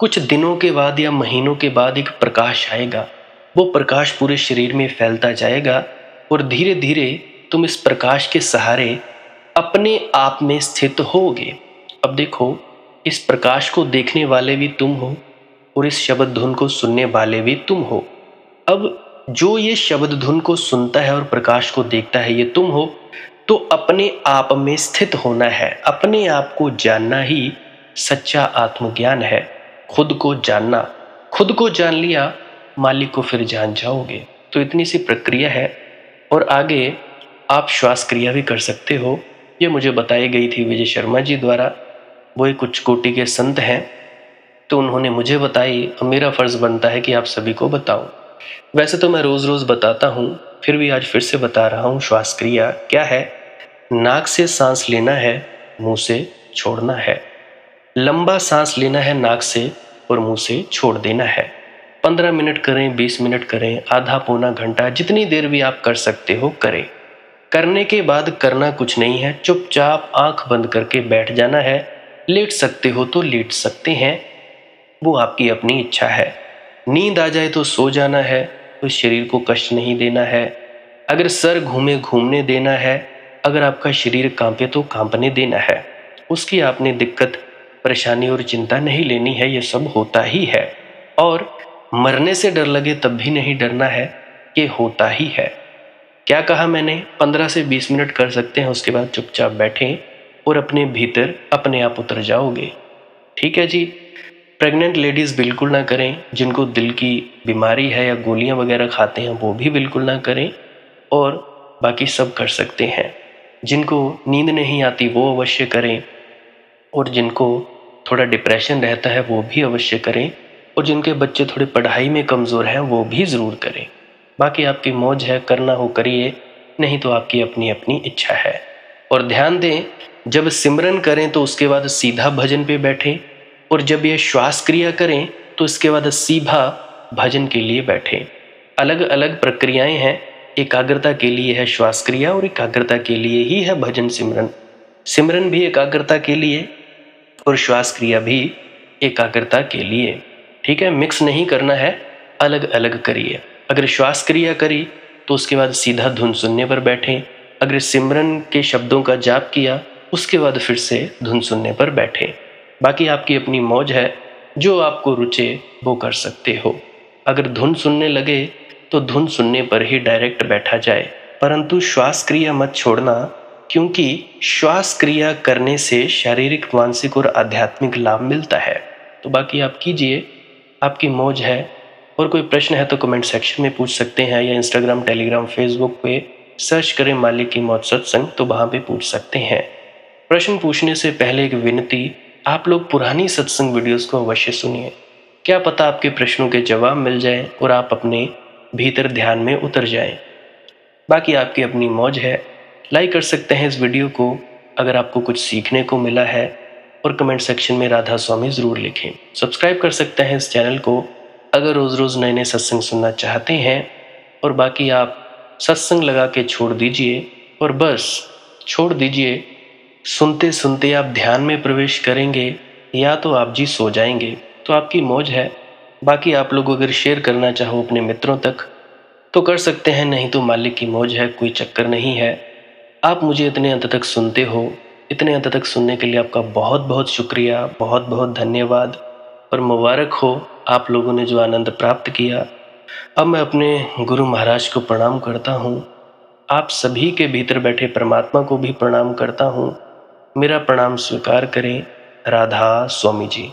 कुछ दिनों के बाद या महीनों के बाद एक प्रकाश आएगा। वो प्रकाश पूरे शरीर में फैलता जाएगा और धीरे धीरे तुम इस प्रकाश के सहारे अपने आप में स्थित होगे। अब देखो, इस प्रकाश को देखने वाले भी तुम हो और इस शब्द धुन को सुनने वाले भी तुम हो। अब जो ये शब्द धुन को सुनता है और प्रकाश को देखता है, ये तुम हो। तो अपने आप में स्थित होना है, अपने आप को जानना ही सच्चा आत्मज्ञान है। खुद को जानना, खुद को जान लिया, मालिक को फिर जान जाओगे। तो इतनी सी प्रक्रिया है। और आगे आप श्वास क्रिया भी कर सकते हो। ये मुझे बताई गई थी विजय शर्मा जी द्वारा। वो एक उच्च कोटि के संत हैं, तो उन्होंने मुझे बताई। अब मेरा फर्ज बनता है कि आप सभी को बताऊं। वैसे तो मैं रोज रोज बताता हूं, फिर भी आज फिर से बता रहा हूं। श्वास क्रिया क्या है? नाक से सांस लेना है, मुंह से छोड़ना है। लंबा सांस लेना है नाक से और मुंह से छोड़ देना है। 15 मिनट करें, 20 मिनट करें, आधा पौना घंटा, जितनी देर भी आप कर सकते हो करें। करने के बाद करना कुछ नहीं है, चुपचाप आंख बंद करके बैठ जाना है। लेट सकते हो तो लेट सकते हैं, वो आपकी अपनी इच्छा है। नींद आ जाए तो सो जाना है, तो शरीर को कष्ट नहीं देना है। अगर सर घूमे घूमने देना है, अगर आपका शरीर कांपे तो कांपने देना है। उसकी आपने दिक्कत, परेशानी और चिंता नहीं लेनी है, ये सब होता ही है। और मरने से डर लगे तब भी नहीं डरना है, ये होता ही है। क्या कहा मैंने? 15 से 20 मिनट कर सकते हैं, उसके बाद चुपचाप बैठें और अपने भीतर अपने आप उतर जाओगे। ठीक है जी। प्रेग्नेंट लेडीज़ बिल्कुल ना करें, जिनको दिल की बीमारी है या गोलियां वगैरह खाते हैं वो भी बिल्कुल ना करें, और बाकी सब कर सकते हैं। जिनको नींद नहीं आती वो अवश्य करें, और जिनको थोड़ा डिप्रेशन रहता है वो भी अवश्य करें, और जिनके बच्चे थोड़े पढ़ाई में कमज़ोर हैं वो भी ज़रूर करें। बाकी आपकी मौज है, करना हो करिए, नहीं तो आपकी अपनी अपनी इच्छा है। और ध्यान दें, जब सिमरन करें तो उसके बाद सीधा भजन पे बैठें, और जब ये श्वास क्रिया करें तो इसके बाद सीधा भजन के लिए बैठें। अलग अलग प्रक्रियाएं हैं। एकाग्रता के लिए है श्वास क्रिया और एकाग्रता के लिए ही है भजन सिमरन। सिमरन भी एकाग्रता के लिए और श्वास क्रिया भी एकाग्रता के लिए। ठीक है, मिक्स नहीं करना है, अलग अलग करिए। अगर श्वास क्रिया करी तो उसके बाद सीधा धुन सुनने पर बैठें। अगर सिमरन के शब्दों का जाप किया उसके बाद फिर से धुन सुनने पर बैठें। बाकी आपकी अपनी मौज है, जो आपको रुचे वो कर सकते हो। अगर धुन सुनने लगे तो धुन सुनने पर ही डायरेक्ट बैठा जाए, परंतु श्वास क्रिया मत छोड़ना, क्योंकि श्वास क्रिया करने से शारीरिक, मानसिक और आध्यात्मिक लाभ मिलता है। तो बाकी आप कीजिए, आपकी मौज है। और कोई प्रश्न है तो कमेंट सेक्शन में पूछ सकते हैं, या इंस्टाग्राम, टेलीग्राम, फेसबुक पे सर्च करें मालिक की मौज सत्संग, तो वहाँ पे पूछ सकते हैं। प्रश्न पूछने से पहले एक विनती, आप लोग पुरानी सत्संग वीडियोस को अवश्य सुनिए। क्या पता आपके प्रश्नों के जवाब मिल जाएं और आप अपने भीतर ध्यान में उतर जाएं। बाकी आपकी अपनी मौज है। लाइक कर सकते हैं इस वीडियो को अगर आपको कुछ सीखने को मिला है, और कमेंट सेक्शन में राधा स्वामी ज़रूर लिखें। सब्सक्राइब कर सकते हैं इस चैनल को अगर रोज़ रोज़ नए नए सत्संग सुनना चाहते हैं। और बाकी आप सत्संग लगा के छोड़ दीजिए, और बस छोड़ दीजिए सुनते सुनते आप ध्यान में प्रवेश करेंगे या तो आप जी सो जाएंगे, तो आपकी मौज है। बाकी आप लोग अगर शेयर करना चाहो अपने मित्रों तक तो कर सकते हैं, नहीं तो मालिक की मौज है, कोई चक्कर नहीं है। आप मुझे इतने अंत तक सुनते हो, इतने अंत तक सुनने के लिए आपका बहुत बहुत शुक्रिया, बहुत बहुत धन्यवाद और मुबारक हो आप लोगों ने जो आनंद प्राप्त किया। अब मैं अपने गुरु महाराज को प्रणाम करता हूँ, आप सभी के भीतर बैठे परमात्मा को भी प्रणाम करता हूँ। मेरा प्रणाम स्वीकार करें। राधा स्वामी जी।